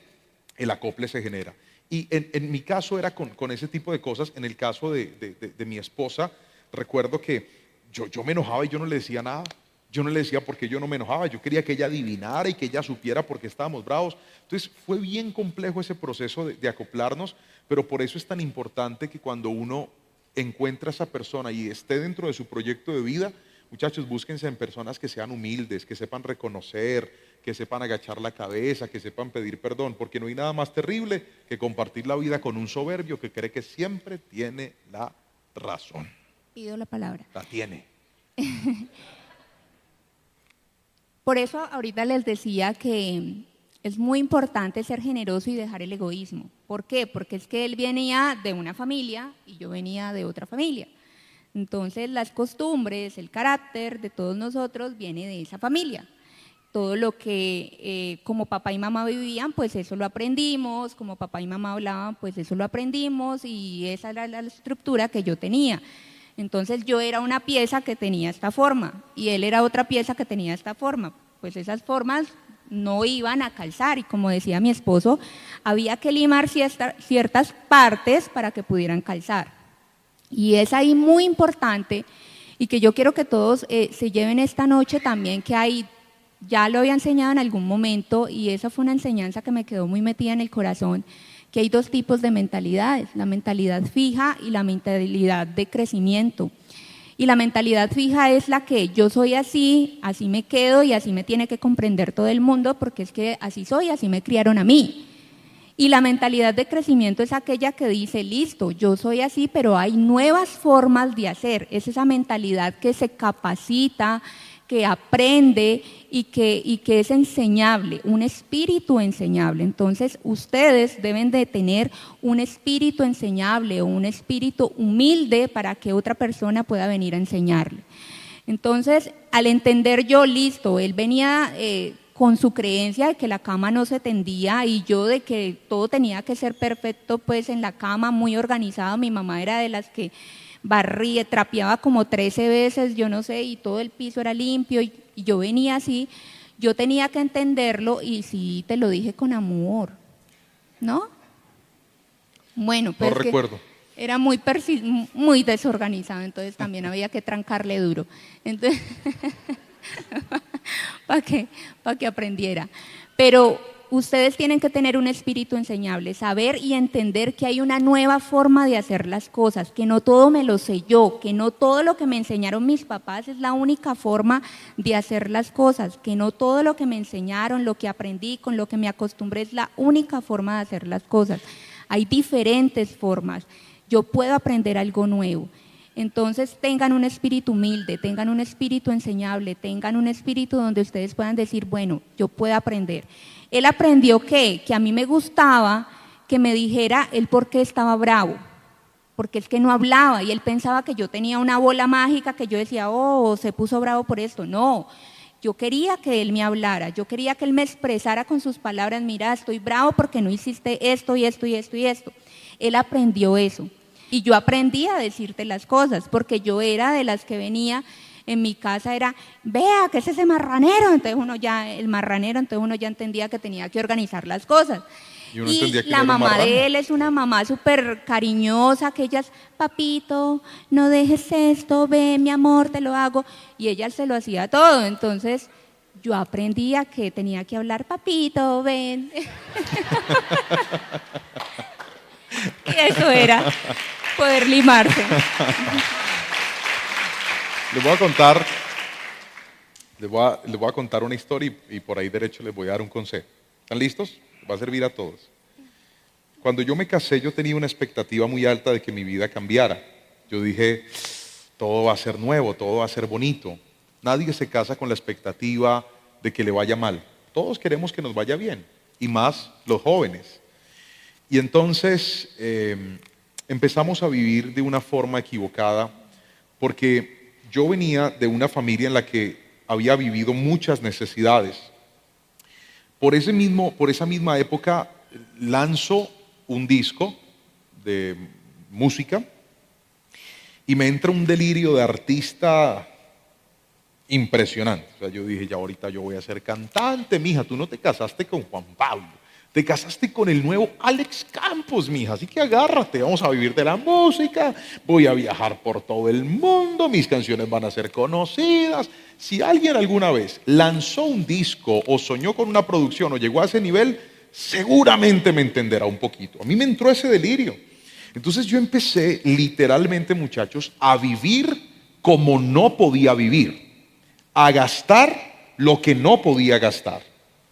A: el acople se genera. Y en mi caso era con ese tipo de cosas. En el caso de mi esposa, recuerdo que yo me enojaba y yo no le decía nada. Yo no le decía por qué yo no me enojaba. Yo quería que ella adivinara y que ella supiera por qué estábamos bravos. Entonces fue bien complejo ese proceso de acoplarnos, pero por eso es tan importante que cuando uno encuentra a esa persona y esté dentro de su proyecto de vida, muchachos, búsquense en personas que sean humildes, que sepan reconocer, que sepan agachar la cabeza, que sepan pedir perdón, porque no hay nada más terrible que compartir la vida con un soberbio que cree que siempre tiene la razón.
B: Pido la palabra.
A: La tiene.
B: Por eso ahorita les decía que es muy importante ser generoso y dejar el egoísmo. ¿Por qué? Porque es que él venía de una familia y yo venía de otra familia. Entonces las costumbres, el carácter de todos nosotros viene de esa familia. Todo lo que como papá y mamá vivían, pues eso lo aprendimos, como papá y mamá hablaban, pues eso lo aprendimos y esa era la estructura que yo tenía. Entonces yo era una pieza que tenía esta forma y él era otra pieza que tenía esta forma. Pues esas formas no iban a calzar y como decía mi esposo, había que limar ciertas partes para que pudieran calzar. Y es ahí muy importante y que yo quiero que todos se lleven esta noche también, que hay, ya lo había enseñado en algún momento y esa fue una enseñanza que me quedó muy metida en el corazón, que hay dos tipos de mentalidades, la mentalidad fija y la mentalidad de crecimiento. Y la mentalidad fija es la que yo soy así, así me quedo y así me tiene que comprender todo el mundo porque es que así soy, así me criaron a mí. Y la mentalidad de crecimiento es aquella que dice, listo, yo soy así, pero hay nuevas formas de hacer. Es esa mentalidad que se capacita, que aprende y que es enseñable, un espíritu enseñable. Entonces, ustedes deben de tener un espíritu enseñable o un espíritu humilde para que otra persona pueda venir a enseñarle. Entonces, al entender yo, listo, él venía con su creencia de que la cama no se tendía y yo de que todo tenía que ser perfecto pues en la cama, muy organizado. Mi mamá era de las que barría, trapeaba como 13 veces, yo no sé, y todo el piso era limpio y yo venía así, yo tenía que entenderlo y sí, te lo dije con amor, ¿no? Bueno, pues
A: no recuerdo.
B: Era muy desorganizado, entonces también había que trancarle duro, entonces, para que aprendiera, pero ustedes tienen que tener un espíritu enseñable, saber y entender que hay una nueva forma de hacer las cosas, que no todo me lo sé yo, que no todo lo que me enseñaron mis papás es la única forma de hacer las cosas, que no todo lo que me enseñaron, lo que aprendí, con lo que me acostumbré es la única forma de hacer las cosas. Hay diferentes formas, yo puedo aprender algo nuevo. Entonces tengan un espíritu humilde, tengan un espíritu enseñable, tengan un espíritu donde ustedes puedan decir, bueno, yo puedo aprender. Él aprendió que a mí me gustaba que me dijera él por qué estaba bravo, porque es que no hablaba y él pensaba que yo tenía una bola mágica que yo decía, oh, se puso bravo por esto. No, yo quería que él me hablara, yo quería que él me expresara con sus palabras, mira, estoy bravo porque no hiciste esto y esto y esto y esto. Él aprendió eso. Y yo aprendí a decirte las cosas, porque yo era de las que venía, en mi casa era, vea, ¿qué es ese marranero? Entonces uno ya, el marranero, entonces uno ya entendía que tenía que organizar las cosas. Y la mamá de él es una mamá súper cariñosa, que ella es, papito, no dejes esto, ven, mi amor, te lo hago. Y ella se lo hacía todo, entonces yo aprendí a que tenía que hablar, papito, ven. Y eso era poder limarse.
A: Les voy a contar una historia y por ahí derecho les voy a dar un consejo. ¿Están listos? Va a servir a todos. Cuando yo me casé, yo tenía una expectativa muy alta de que mi vida cambiara. Yo dije, todo va a ser nuevo, todo va a ser bonito. Nadie se casa con la expectativa de que le vaya mal. Todos queremos que nos vaya bien, y más los jóvenes. Y entonces empezamos a vivir de una forma equivocada, porque yo venía de una familia en la que había vivido muchas necesidades. Por esa misma época lanzo un disco de música y me entra un delirio de artista impresionante. O sea, yo dije, ya ahorita yo voy a ser cantante, mija, tú no te casaste con Juan Pablo. Te casaste con el nuevo Alex Campos, mija, así que agárrate, vamos a vivir de la música, voy a viajar por todo el mundo, mis canciones van a ser conocidas. Si alguien alguna vez lanzó un disco o soñó con una producción o llegó a ese nivel, seguramente me entenderá un poquito. A mí me entró ese delirio. Entonces yo empecé literalmente, muchachos, a vivir como no podía vivir, a gastar lo que no podía gastar.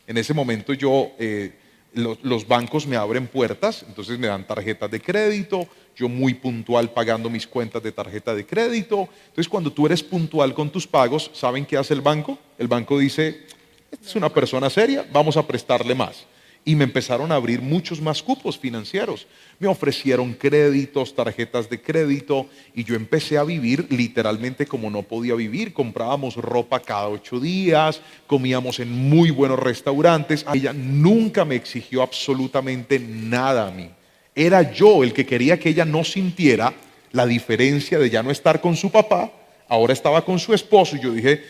A: En ese momento los bancos me abren puertas, entonces me dan tarjetas de crédito, yo muy puntual pagando mis cuentas de tarjeta de crédito. Entonces cuando tú eres puntual con tus pagos, ¿saben qué hace el banco? El banco dice, esta es una persona seria, vamos a prestarle más. Y me empezaron a abrir muchos más cupos financieros. Me ofrecieron créditos, tarjetas de crédito, y yo empecé a vivir literalmente como no podía vivir. Comprábamos ropa cada 8 días, comíamos en muy buenos restaurantes. Ella nunca me exigió absolutamente nada a mí. Era yo el que quería que ella no sintiera la diferencia de ya no estar con su papá, ahora estaba con su esposo, y yo dije,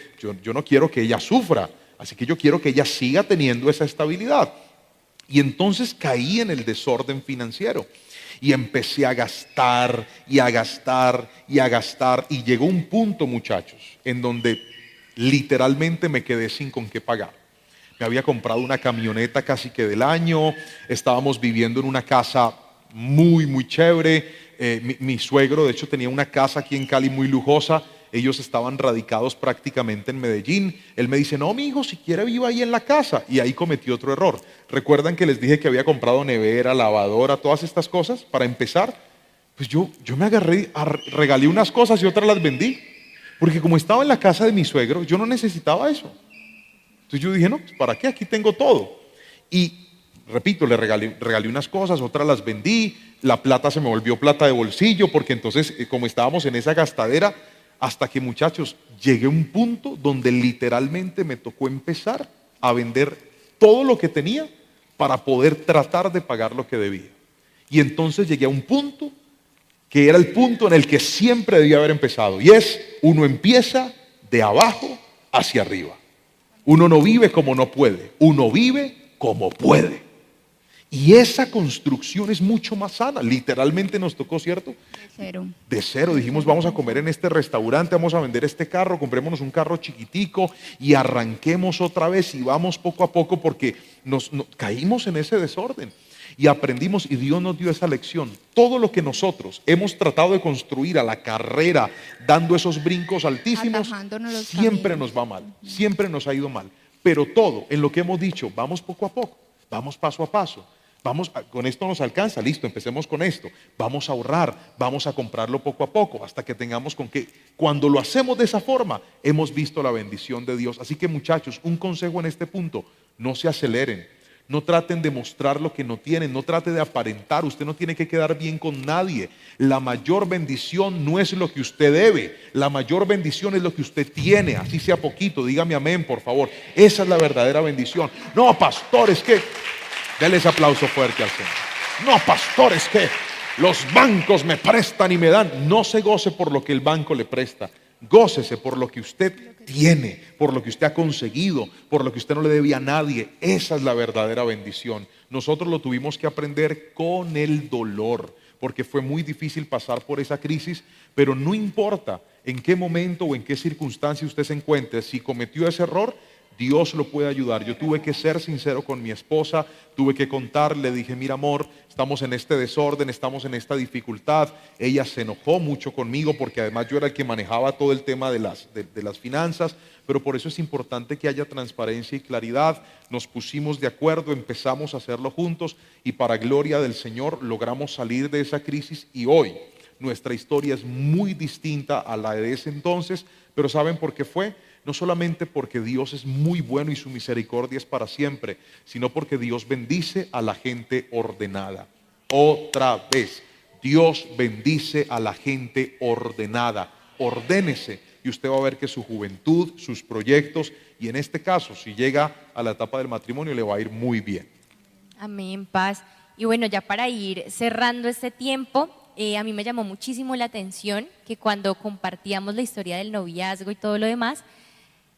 A: yo no quiero que ella sufra. Así que yo quiero que ella siga teniendo esa estabilidad. Y entonces caí en el desorden financiero. Y empecé a gastar y a gastar y a gastar. Y llegó un punto, muchachos, en donde literalmente me quedé sin con qué pagar. Me había comprado una camioneta casi que del año. Estábamos viviendo en una casa muy, muy chévere. Mi suegro, de hecho, tenía una casa aquí en Cali muy lujosa. Ellos estaban radicados prácticamente en Medellín. Él me dice, no, mi hijo, si quiere viva ahí en la casa. Y ahí cometí otro error. ¿Recuerdan que les dije que había comprado nevera, lavadora, todas estas cosas para empezar? Pues yo me agarré, regalé unas cosas y otras las vendí. Porque como estaba en la casa de mi suegro, yo no necesitaba eso. Entonces yo dije, no, pues ¿para qué? Aquí tengo todo. Y repito, le regalé unas cosas, otras las vendí. La plata se me volvió plata de bolsillo porque entonces, como estábamos en esa gastadera, hasta que, muchachos, llegué a un punto donde literalmente me tocó empezar a vender todo lo que tenía para poder tratar de pagar lo que debía. Y entonces llegué a un punto que era el punto en el que siempre debía haber empezado. Y es, uno empieza de abajo hacia arriba. Uno no vive como no puede, uno vive como puede. Y esa construcción es mucho más sana. Literalmente nos tocó, ¿cierto?
B: De cero.
A: De cero. Dijimos, vamos a comer en este restaurante, vamos a vender este carro, comprémonos un carro chiquitico y arranquemos otra vez y vamos poco a poco porque caímos en ese desorden. Y aprendimos y Dios nos dio esa lección. Todo lo que nosotros hemos tratado de construir a la carrera, dando esos brincos altísimos,
B: Atajándonos los
A: siempre
B: caminos.
A: nos va mal, siempre nos ha ido mal. Pero todo en lo que hemos dicho, vamos poco a poco, vamos paso a paso. Con esto nos alcanza, listo, empecemos con esto. Vamos a ahorrar, vamos a comprarlo poco a poco, hasta que tengamos con qué. Cuando lo hacemos de esa forma, hemos visto la bendición de Dios. Así que, muchachos, un consejo en este punto: no se aceleren, no traten de mostrar lo que no tienen, no trate de aparentar. Usted no tiene que quedar bien con nadie. La mayor bendición no es lo que usted debe, la mayor bendición es lo que usted tiene, así sea poquito. Dígame amén, por favor. Esa es la verdadera bendición. No, pastores, que denle ese aplauso fuerte al Señor. No, pastores, que los bancos me prestan y me dan. No se goce por lo que el banco le presta. Gócese por lo que usted tiene, por lo que usted ha conseguido, por lo que usted no le debe a nadie. Esa es la verdadera bendición. Nosotros lo tuvimos que aprender con el dolor, porque fue muy difícil pasar por esa crisis, pero no importa en qué momento o en qué circunstancia usted se encuentre, si cometió ese error, Dios lo puede ayudar. Yo tuve que ser sincero con mi esposa, tuve que contarle, dije, mira amor, estamos en este desorden, estamos en esta dificultad. Ella se enojó mucho conmigo porque además yo era el que manejaba todo el tema de las finanzas, pero por eso es importante que haya transparencia y claridad. Nos pusimos de acuerdo, empezamos a hacerlo juntos y para gloria del Señor logramos salir de esa crisis y hoy nuestra historia es muy distinta a la de ese entonces, pero ¿saben por qué fue? No solamente porque Dios es muy bueno y su misericordia es para siempre, sino porque Dios bendice a la gente ordenada. Otra vez, Dios bendice a la gente ordenada. Ordénese y usted va a ver que su juventud, sus proyectos y en este caso, si llega a la etapa del matrimonio, le va a ir muy bien.
C: Amén, paz. Y bueno, ya para ir cerrando este tiempo, a mí me llamó muchísimo la atención que cuando compartíamos la historia del noviazgo y todo lo demás,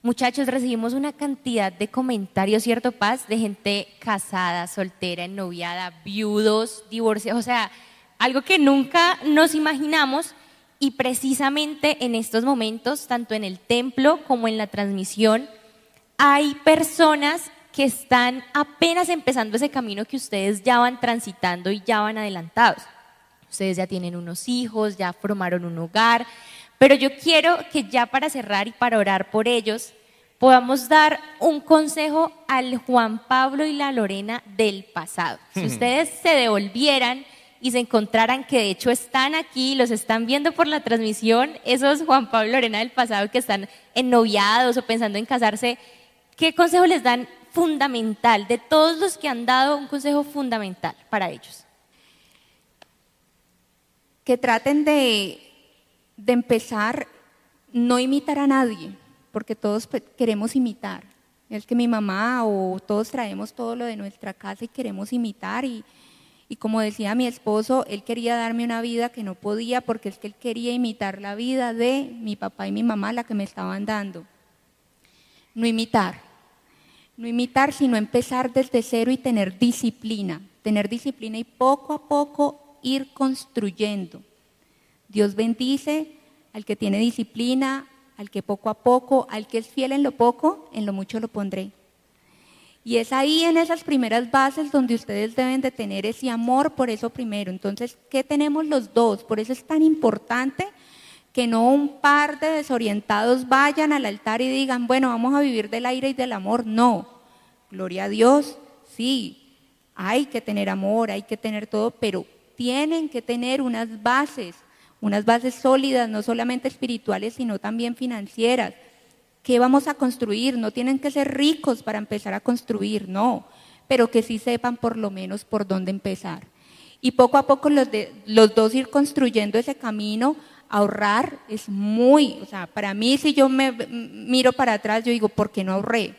C: muchachos, recibimos una cantidad de comentarios, ¿cierto, Paz? De gente casada, soltera, ennoviada, viudos, divorciados, o sea, algo que nunca nos imaginamos. Y precisamente en estos momentos, tanto en el templo como en la transmisión, hay personas que están apenas empezando ese camino que ustedes ya van transitando y ya van adelantados. Ustedes ya tienen unos hijos, ya formaron un hogar, pero yo quiero que ya para cerrar y para orar por ellos, podamos dar un consejo al Juan Pablo y la Lorena del pasado. Si ustedes se devolvieran y se encontraran que de hecho están aquí, los están viendo por la transmisión, esos Juan Pablo y Lorena del pasado que están ennoviados o pensando en casarse, ¿qué consejo les dan fundamental? De todos los que han dado, un consejo fundamental para ellos.
B: Que traten de empezar, no imitar a nadie, porque todos queremos imitar. Es que mi mamá o todos traemos todo lo de nuestra casa y queremos imitar y como decía mi esposo, él quería darme una vida que no podía porque es que él quería imitar la vida de mi papá y mi mamá, la que me estaban dando. No imitar. No imitar, sino empezar desde cero y tener disciplina y poco a poco ir construyendo. Dios bendice al que tiene disciplina, al que poco a poco, al que es fiel en lo poco, en lo mucho lo pondré. Y es ahí en esas primeras bases donde ustedes deben de tener ese amor por eso primero. Entonces, ¿qué tenemos los dos? Por eso es tan importante que no un par de desorientados vayan al altar y digan, bueno, vamos a vivir del aire y del amor. No, gloria a Dios, sí, hay que tener amor, hay que tener todo, pero tienen que tener unas bases sólidas, no solamente espirituales, sino también financieras. ¿Qué vamos a construir? No tienen que ser ricos para empezar a construir, no, pero que sí sepan por lo menos por dónde empezar. Y poco a poco los dos ir construyendo ese camino. Ahorrar es para mí, si yo me miro para atrás, yo digo, ¿por qué no ahorré?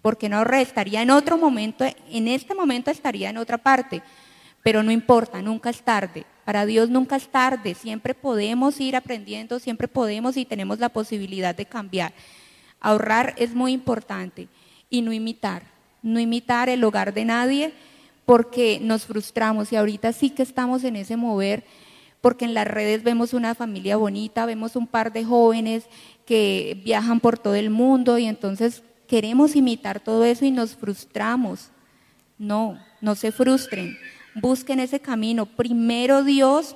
B: ¿Por qué no ahorré? Estaría en otro momento, en este momento estaría en otra parte, pero no importa, nunca es tarde. Para Dios nunca es tarde, siempre podemos ir aprendiendo, siempre podemos y tenemos la posibilidad de cambiar. Ahorrar es muy importante y no imitar el hogar de nadie porque nos frustramos y ahorita sí que estamos en ese mover. Porque en las redes vemos una familia bonita, vemos un par de jóvenes que viajan por todo el mundo y entonces queremos imitar todo eso y nos frustramos. No se frustren, busquen ese camino. Primero Dios,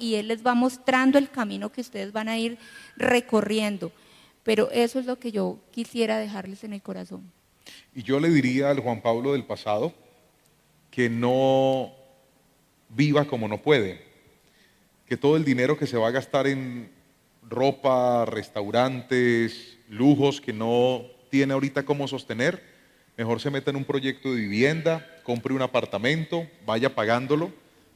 B: y Él les va mostrando el camino que ustedes van a ir recorriendo. Pero eso es lo que yo quisiera dejarles en el corazón.
A: Y yo le diría al Juan Pablo del pasado que no viva como no puede, que todo el dinero que se va a gastar en ropa, restaurantes, lujos que no tiene ahorita cómo sostener, mejor se meta en un proyecto de vivienda, compre un apartamento, vaya pagándolo,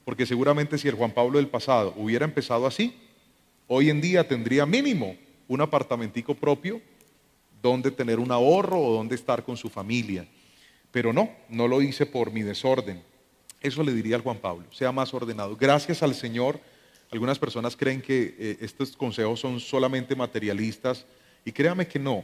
A: porque seguramente si el Juan Pablo del pasado hubiera empezado así, hoy en día tendría mínimo un apartamentico propio donde tener un ahorro o donde estar con su familia, pero no lo hice por mi desorden. Eso le diría al Juan Pablo, sea más ordenado. Gracias al Señor, algunas personas creen que estos consejos son solamente materialistas y créame que no.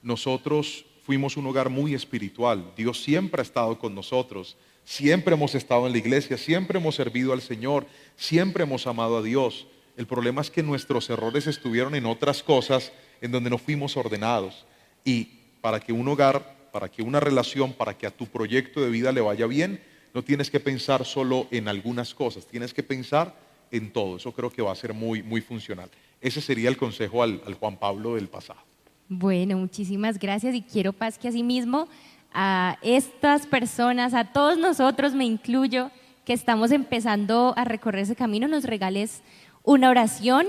A: Nosotros fuimos un hogar muy espiritual, Dios siempre ha estado con nosotros, siempre hemos estado en la iglesia, siempre hemos servido al Señor, siempre hemos amado a Dios. El problema es que nuestros errores estuvieron en otras cosas en donde no fuimos ordenados. Y para que un hogar, para que una relación, para que a tu proyecto de vida le vaya bien, no tienes que pensar solo en algunas cosas, tienes que pensar en todo. Eso creo que va a ser muy, muy funcional. Ese sería el consejo al Juan Pablo del pasado.
C: Bueno, muchísimas gracias y quiero, Paz, que asimismo a estas personas, a todos nosotros, me incluyo, que estamos empezando a recorrer ese camino, nos regales una oración,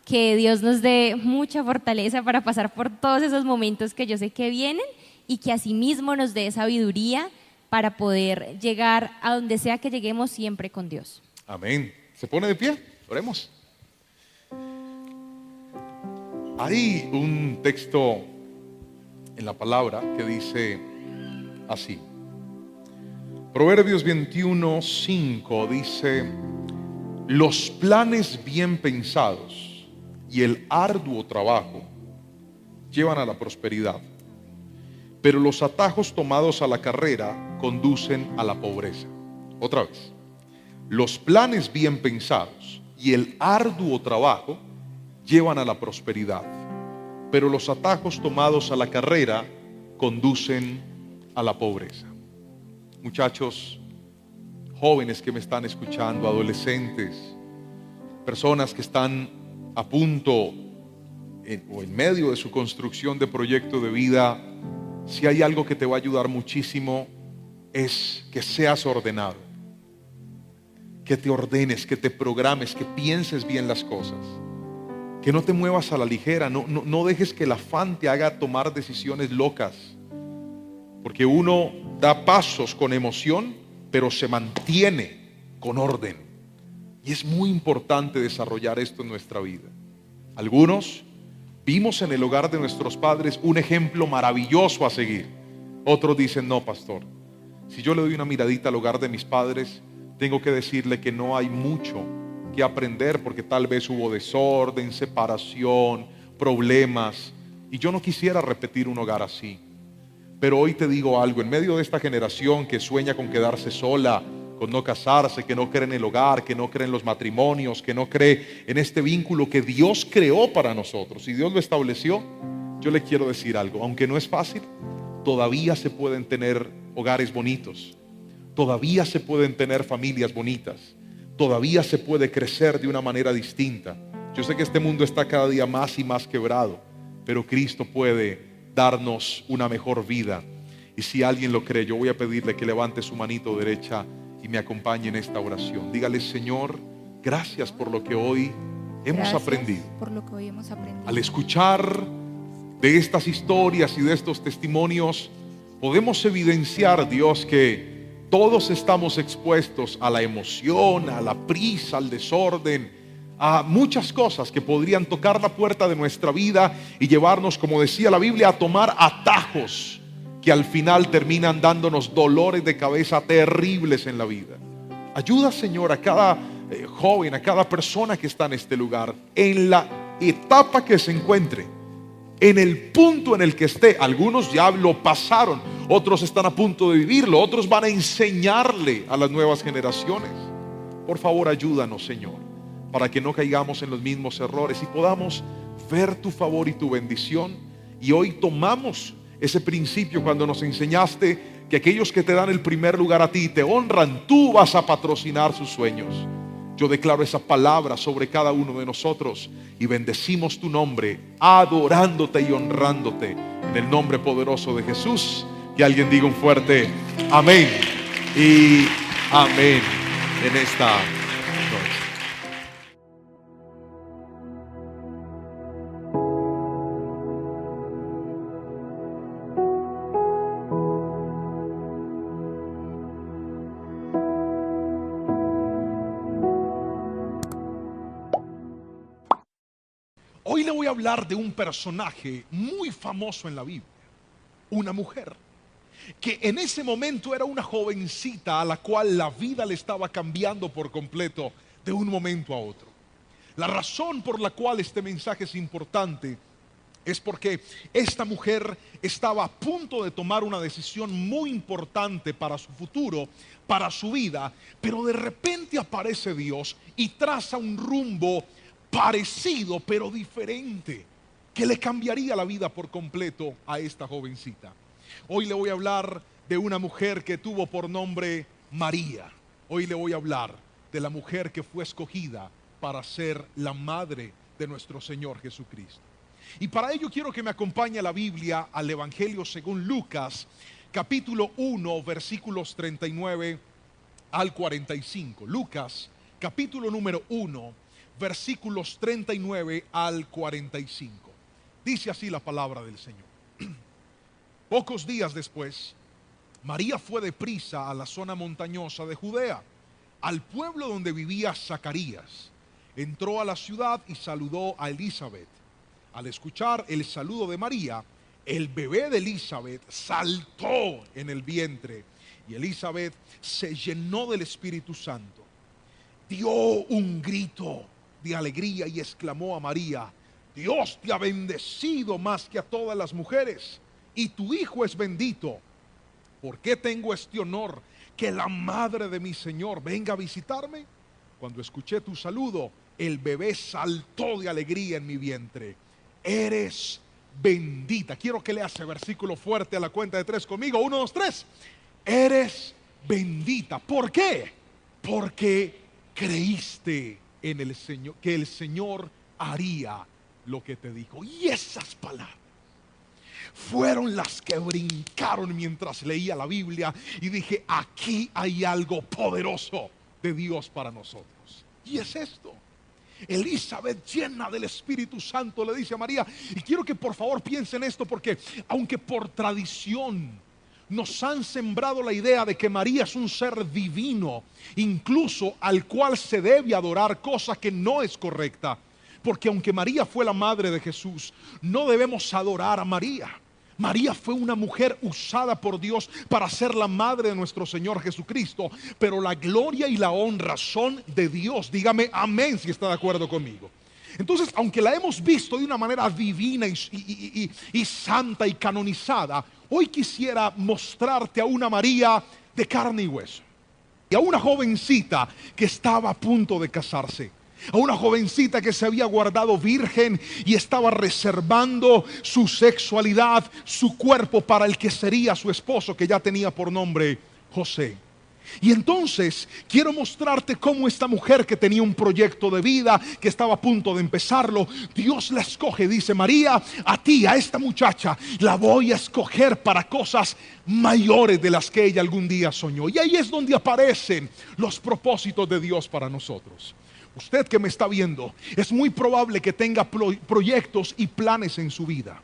C: que Dios nos dé mucha fortaleza para pasar por todos esos momentos que yo sé que vienen y que asimismo nos dé sabiduría para poder llegar a donde sea que lleguemos siempre con Dios.
A: Amén. ¿Se pone de pie? Oremos. Hay un texto en la palabra que dice así. Proverbios 21:5 dice: los planes bien pensados y el arduo trabajo llevan a la prosperidad, pero los atajos tomados a la carrera conducen a la pobreza. Otra vez, los planes bien pensados y el arduo trabajo llevan a la prosperidad, pero los atajos tomados a la carrera conducen a la pobreza. Muchachos, jóvenes que me están escuchando, adolescentes, personas que están a punto o en medio de su construcción de proyecto de vida, si hay algo que te va a ayudar muchísimo es que seas ordenado, que te ordenes, que te programes, que pienses bien las cosas, que no te muevas a la ligera, no dejes que el afán te haga tomar decisiones locas, porque uno da pasos con emoción, pero se mantiene con orden, y es muy importante desarrollar esto en nuestra vida. Algunos vimos en el hogar de nuestros padres un ejemplo maravilloso a seguir. Otros dicen: no, pastor, si yo le doy una miradita al hogar de mis padres, tengo que decirle que no hay mucho que aprender, porque tal vez hubo desorden, separación, problemas, y yo no quisiera repetir un hogar así. Pero hoy te digo algo, en medio de esta generación que sueña con quedarse sola, con no casarse, que no cree en el hogar, que no cree en los matrimonios, que no cree en este vínculo que Dios creó para nosotros y Dios lo estableció, yo le quiero decir algo, aunque no es fácil, todavía se pueden tener hogares bonitos, todavía se pueden tener familias bonitas, todavía se puede crecer de una manera distinta. Yo sé que este mundo está cada día más y más quebrado, pero Cristo puede darnos una mejor vida. Y si alguien lo cree, yo voy a pedirle que levante su manito derecha y me acompañe en esta oración. Dígale: Señor, gracias por lo que hoy hemos aprendido.
B: Por lo que hoy hemos aprendido.
A: Al escuchar de estas historias y de estos testimonios, podemos evidenciar, Dios, que todos estamos expuestos a la emoción, a la prisa, al desorden, a muchas cosas que podrían tocar la puerta de nuestra vida y llevarnos, como decía la Biblia, a tomar atajos que al final terminan dándonos dolores de cabeza terribles en la vida. Ayuda, Señor, a cada joven, a cada persona que está en este lugar, en la etapa que se encuentre, en el punto en el que esté. Algunos ya lo pasaron, otros están a punto de vivirlo, otros van a enseñarle a las nuevas generaciones. Por favor, ayúdanos, Señor, para que no caigamos en los mismos errores y podamos ver tu favor y tu bendición. Y hoy tomamos ese principio cuando nos enseñaste que aquellos que te dan el primer lugar a ti y te honran, tú vas a patrocinar sus sueños. Yo declaro esa palabra sobre cada uno de nosotros y bendecimos tu nombre, adorándote y honrándote en el nombre poderoso de Jesús. Que alguien diga un fuerte amén y amén en esta noche. Hoy le voy a hablar de un personaje muy famoso en la Biblia, una mujer que en ese momento era una jovencita a la cual la vida le estaba cambiando por completo de un momento a otro. La razón por la cual este mensaje es importante es porque esta mujer estaba a punto de tomar una decisión muy importante para su futuro, para su vida, pero de repente aparece Dios y traza un rumbo parecido pero diferente, que le cambiaría la vida por completo a esta jovencita. Hoy le voy a hablar de una mujer que tuvo por nombre María. Hoy le voy a hablar de la mujer que fue escogida para ser la madre de nuestro Señor Jesucristo. Y para ello quiero que me acompañe a la Biblia, al Evangelio según Lucas, capítulo 1, versículos 39 al 45. Lucas, capítulo número 1, versículos 39 al 45. Dice así la palabra del Señor. Pocos días después, María fue deprisa a la zona montañosa de Judea, al pueblo donde vivía Zacarías. Entró a la ciudad y saludó a Elizabeth. Al escuchar el saludo de María, el bebé de Elizabeth saltó en el vientre y Elizabeth se llenó del Espíritu Santo. Dio un grito de alegría y exclamó a María: Dios te ha bendecido más que a todas las mujeres, y tu hijo es bendito. ¿Por qué tengo este honor, que la madre de mi Señor venga a visitarme? Cuando escuché tu saludo, el bebé saltó de alegría en mi vientre. Eres bendita. Quiero que leas ese versículo fuerte a la cuenta de 3 conmigo. 1, 2, 3. Eres bendita. ¿Por qué? Porque creíste en el Señor, que el Señor haría lo que te dijo. Y esas palabras fueron las que brincaron mientras leía la Biblia y dije: aquí hay algo poderoso de Dios para nosotros. Y es esto: Elizabeth, llena del Espíritu Santo, le dice a María, y quiero que por favor piensen esto, porque aunque por tradición nos han sembrado la idea de que María es un ser divino, incluso al cual se debe adorar, cosa que no es correcta, porque aunque María fue la madre de Jesús, no debemos adorar a María. María fue una mujer usada por Dios para ser la madre de nuestro Señor Jesucristo, pero la gloria y la honra son de Dios. Dígame amén si está de acuerdo conmigo. Entonces, aunque la hemos visto de una manera divina y santa y canonizada, hoy quisiera mostrarte a una María de carne y hueso, y a una jovencita que estaba a punto de casarse, a una jovencita que se había guardado virgen y estaba reservando su sexualidad, su cuerpo para el que sería su esposo, que ya tenía por nombre José. Y entonces quiero mostrarte cómo esta mujer que tenía un proyecto de vida, que estaba a punto de empezarlo, Dios la escoge. Dice: María, a ti, a esta muchacha, la voy a escoger para cosas mayores de las que ella algún día soñó. Y ahí es donde aparecen los propósitos de Dios para nosotros. Usted que me está viendo, es muy probable que tenga proyectos y planes en su vida.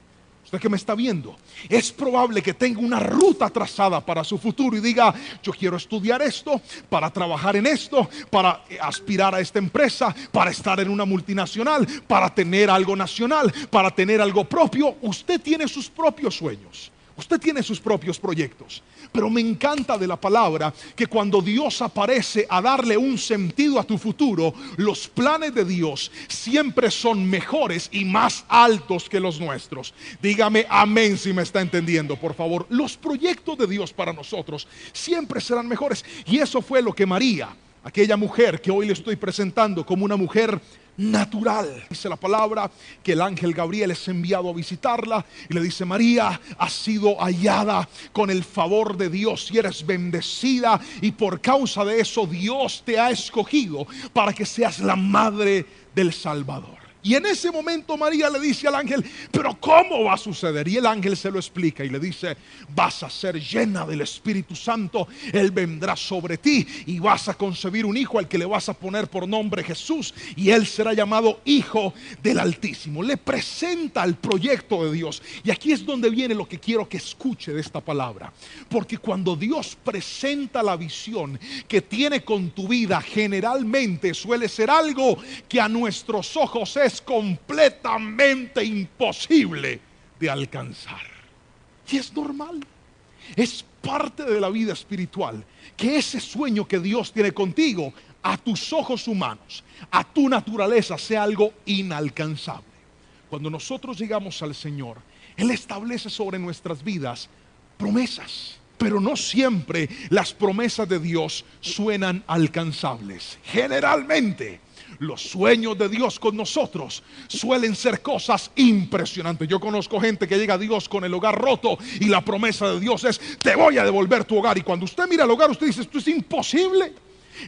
A: Usted que me está viendo, es probable que tenga una ruta trazada para su futuro y diga: yo quiero estudiar esto, para trabajar en esto, para aspirar a esta empresa, para estar en una multinacional, para tener algo nacional, para tener algo propio. Usted tiene sus propios sueños. Usted tiene sus propios proyectos. Pero me encanta de la palabra que cuando Dios aparece a darle un sentido a tu futuro, los planes de Dios siempre son mejores y más altos que los nuestros. Dígame amén si me está entendiendo, por favor. Los proyectos de Dios para nosotros siempre serán mejores. Y eso fue lo que María, aquella mujer que hoy le estoy presentando como una mujer natural, dice la palabra que el ángel Gabriel es enviado a visitarla y le dice: María, has sido hallada con el favor de Dios y eres bendecida, y por causa de eso Dios te ha escogido para que seas la madre del Salvador. Y en ese momento María le dice al ángel: pero ¿cómo va a suceder? Y el ángel se lo explica y le dice: vas a ser llena del Espíritu Santo, Él vendrá sobre ti y vas a concebir un hijo al que le vas a poner por nombre Jesús, y Él será llamado Hijo del Altísimo. Le presenta el proyecto de Dios. Y aquí es donde viene lo que quiero que escuche de esta palabra, porque cuando Dios presenta la visión que tiene con tu vida, generalmente suele ser algo que a nuestros ojos es completamente imposible de alcanzar. Y es normal, es parte de la vida espiritual, que ese sueño que Dios tiene contigo, a tus ojos humanos, a tu naturaleza, sea algo inalcanzable. Cuando nosotros llegamos al Señor, Él establece sobre nuestras vidas promesas, pero no siempre las promesas de Dios suenan alcanzables. Generalmente los sueños de Dios con nosotros suelen ser cosas impresionantes. Yo conozco gente que llega a Dios con el hogar roto y la promesa de Dios es: te voy a devolver tu hogar. Y cuando usted mira el hogar, usted dice: esto es imposible.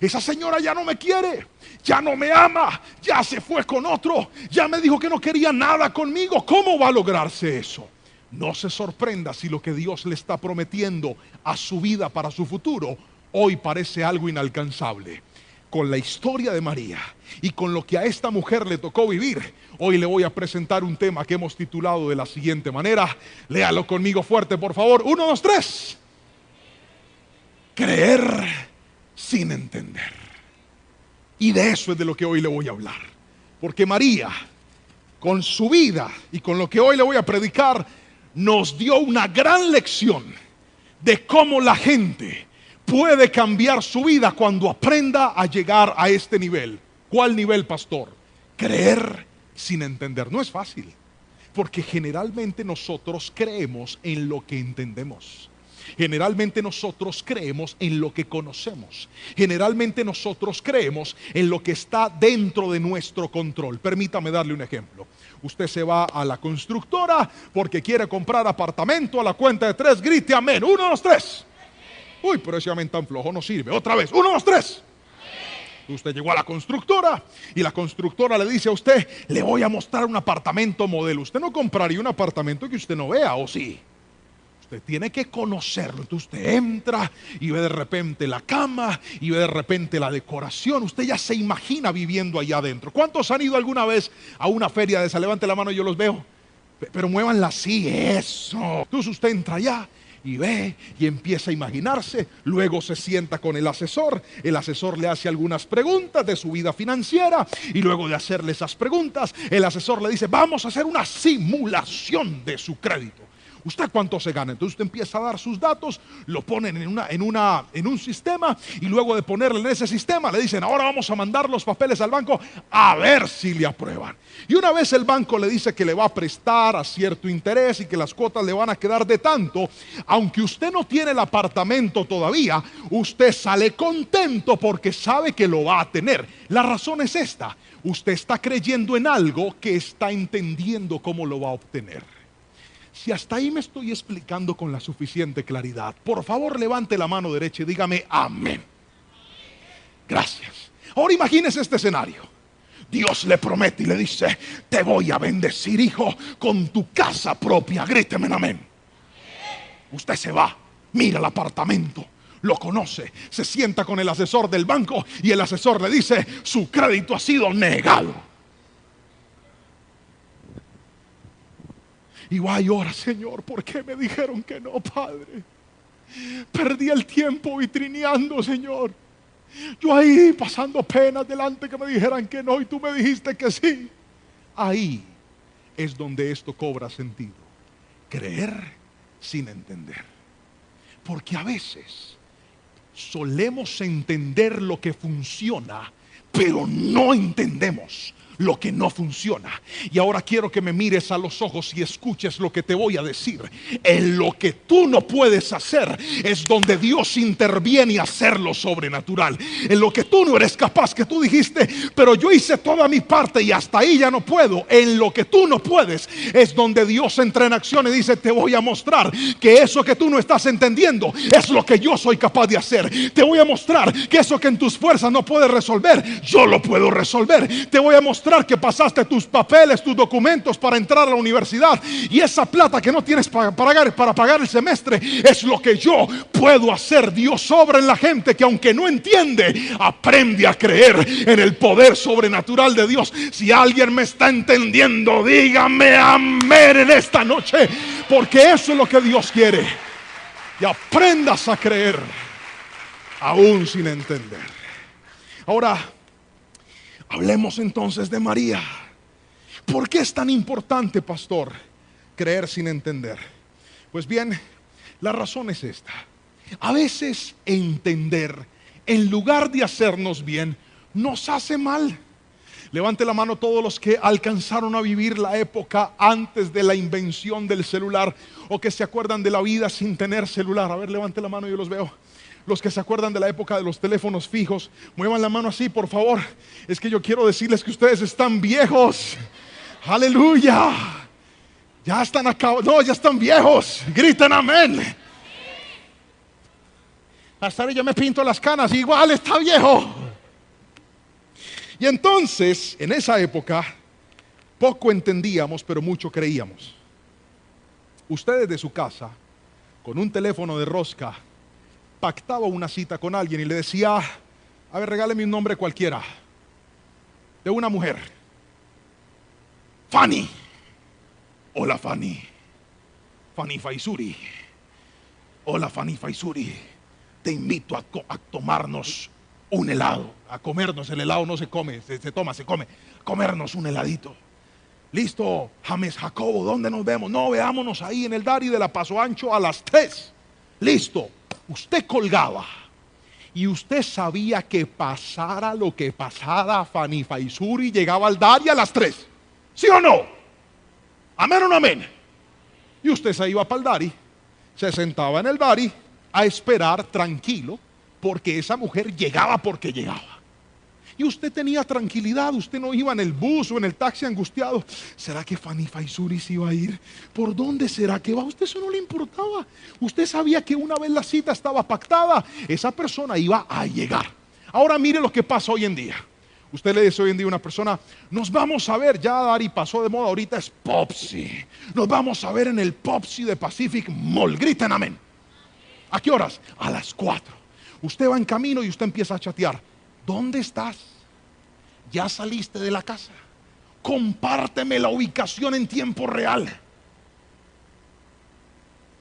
A: Esa señora ya no me quiere, ya no me ama, ya se fue con otro, ya me dijo que no quería nada conmigo. ¿Cómo va a lograrse eso? No se sorprenda si lo que Dios le está prometiendo a su vida para su futuro hoy parece algo inalcanzable. Con la historia de María y con lo que a esta mujer le tocó vivir, hoy le voy a presentar un tema que hemos titulado de la siguiente manera. Léalo conmigo fuerte, por favor. 1, 2, 3. Creer sin entender. Y de eso es de lo que hoy le voy a hablar. Porque María, con su vida y con lo que hoy le voy a predicar, nos dio una gran lección de cómo la gente puede cambiar su vida cuando aprenda a llegar a este nivel. ¿Cuál nivel, pastor? Creer sin entender. No es fácil, porque generalmente nosotros creemos en lo que entendemos. Generalmente nosotros creemos en lo que conocemos. Generalmente nosotros creemos en lo que está dentro de nuestro control. Permítame darle un ejemplo. Usted se va a la constructora porque quiere comprar apartamento. A la cuenta de 3 grite amén. 1, 2, 3. Uy, pero ese amén tan flojo no sirve. Otra vez, 1, 2, 3. Usted llegó a la constructora y la constructora le dice a usted: le voy a mostrar un apartamento modelo. Usted no compraría un apartamento que usted no vea, ¿o sí? Usted tiene que conocerlo. Entonces usted entra y ve de repente la cama y ve de repente la decoración. Usted ya se imagina viviendo allá adentro. ¿Cuántos han ido alguna vez a una feria de esa? Levante la mano y yo los veo. Pero muévanla así, eso. Entonces usted entra allá y ve y empieza a imaginarse. Luego se sienta con el asesor le hace algunas preguntas de su vida financiera, y luego de hacerle esas preguntas, el asesor le dice: vamos a hacer una simulación de su crédito. ¿Usted cuánto se gana? Entonces usted empieza a dar sus datos, lo ponen en un sistema, y luego de ponerle en ese sistema le dicen, ahora vamos a mandar los papeles al banco a ver si le aprueban. Y una vez el banco le dice que le va a prestar a cierto interés y que las cuotas le van a quedar de tanto, aunque usted no tiene el apartamento todavía, usted sale contento porque sabe que lo va a tener. La razón es esta: usted está creyendo en algo que está entendiendo cómo lo va a obtener. Si hasta ahí me estoy explicando con la suficiente claridad, por favor levante la mano derecha y dígame amén. Gracias. Ahora imagínese este escenario. Dios le promete y le dice, te voy a bendecir, hijo, con tu casa propia. Gríteme amén. Usted se va, mira el apartamento, lo conoce, se sienta con el asesor del banco y el asesor le dice, su crédito ha sido negado. Y va y ora, Señor, ¿por qué me dijeron que no, Padre? Perdí el tiempo vitrineando, Señor. Yo ahí pasando penas delante que me dijeran que no y tú me dijiste que sí. Ahí es donde esto cobra sentido. Creer sin entender. Porque a veces solemos entender lo que funciona, pero no entendemos lo que no funciona. Y ahora quiero que me mires a los ojos y escuches lo que te voy a decir. En lo que tú no puedes hacer es donde Dios interviene y hacer lo sobrenatural. En lo que tú no eres capaz, que tú dijiste, pero yo hice toda mi parte y hasta ahí ya no puedo. En lo que tú no puedes es donde Dios entra en acción y dice, te voy a mostrar que eso que tú no estás entendiendo es lo que yo soy capaz de hacer. Te voy a mostrar que eso que en tus fuerzas no puedes resolver, yo lo puedo resolver. Te voy a mostrar que pasaste tus papeles, tus documentos para entrar a la universidad, y esa plata que no tienes para pagar el semestre es lo que yo puedo hacer. Dios obra en la gente que aunque no entiende, aprende a creer en el poder sobrenatural de Dios. Si alguien me está entendiendo, dígame amén en esta noche, porque eso es lo que Dios quiere. Y aprendas a creer aún sin entender. Ahora hablemos entonces de María. ¿Por qué es tan importante, pastor, creer sin entender? Pues bien, la razón es esta. A veces entender, en lugar de hacernos bien, nos hace mal. Levante la mano todos los que alcanzaron a vivir la época antes de la invención del celular, o que se acuerdan de la vida sin tener celular. A ver, levante la mano, yo los veo. Los que se acuerdan de la época de los teléfonos fijos, muevan la mano así, por favor. Es que yo quiero decirles que ustedes están viejos. Aleluya. Ya están acá, no, ya están viejos. Griten amén. Hasta ahora yo me pinto las canas, igual está viejo. Y entonces, en esa época, poco entendíamos, pero mucho creíamos. Ustedes de su casa, con un teléfono de rosca, pactaba una cita con alguien y le decía, a ver, regáleme un nombre cualquiera de una mujer. Fanny. Hola Fanny. Fanny Faisuri. Hola Fanny Faisuri. Te invito a tomarnos un helado. A comernos. El helado no se come, se toma, se come. Comernos un heladito. Listo, James Jacobo, ¿dónde nos vemos? No, veámonos ahí en el Dari de la Paso Ancho a las 3. Listo. Usted colgaba y usted sabía que pasara lo que pasara, Fanny Faisuri llegaba al Dari a las 3. ¿Sí o no? ¿Amén o no amén? Y usted se iba para el Dari, se sentaba en el Dari a esperar tranquilo, porque esa mujer llegaba porque llegaba. Y usted tenía tranquilidad, usted no iba en el bus o en el taxi angustiado. ¿Será que Fanny Faisuri se iba a ir? ¿Por dónde será que va? A usted eso no le importaba. Usted sabía que una vez la cita estaba pactada, esa persona iba a llegar. Ahora mire lo que pasa hoy en día. Usted le dice hoy en día a una persona, nos vamos a ver, ya Dari pasó de moda, ahorita es Popsi. Nos vamos a ver en el Popsi de Pacific Mall. Griten amén. ¿A qué horas? A las 4. Usted va en camino y usted empieza a chatear. ¿Dónde estás? ¿Ya saliste de la casa? Compárteme la ubicación en tiempo real.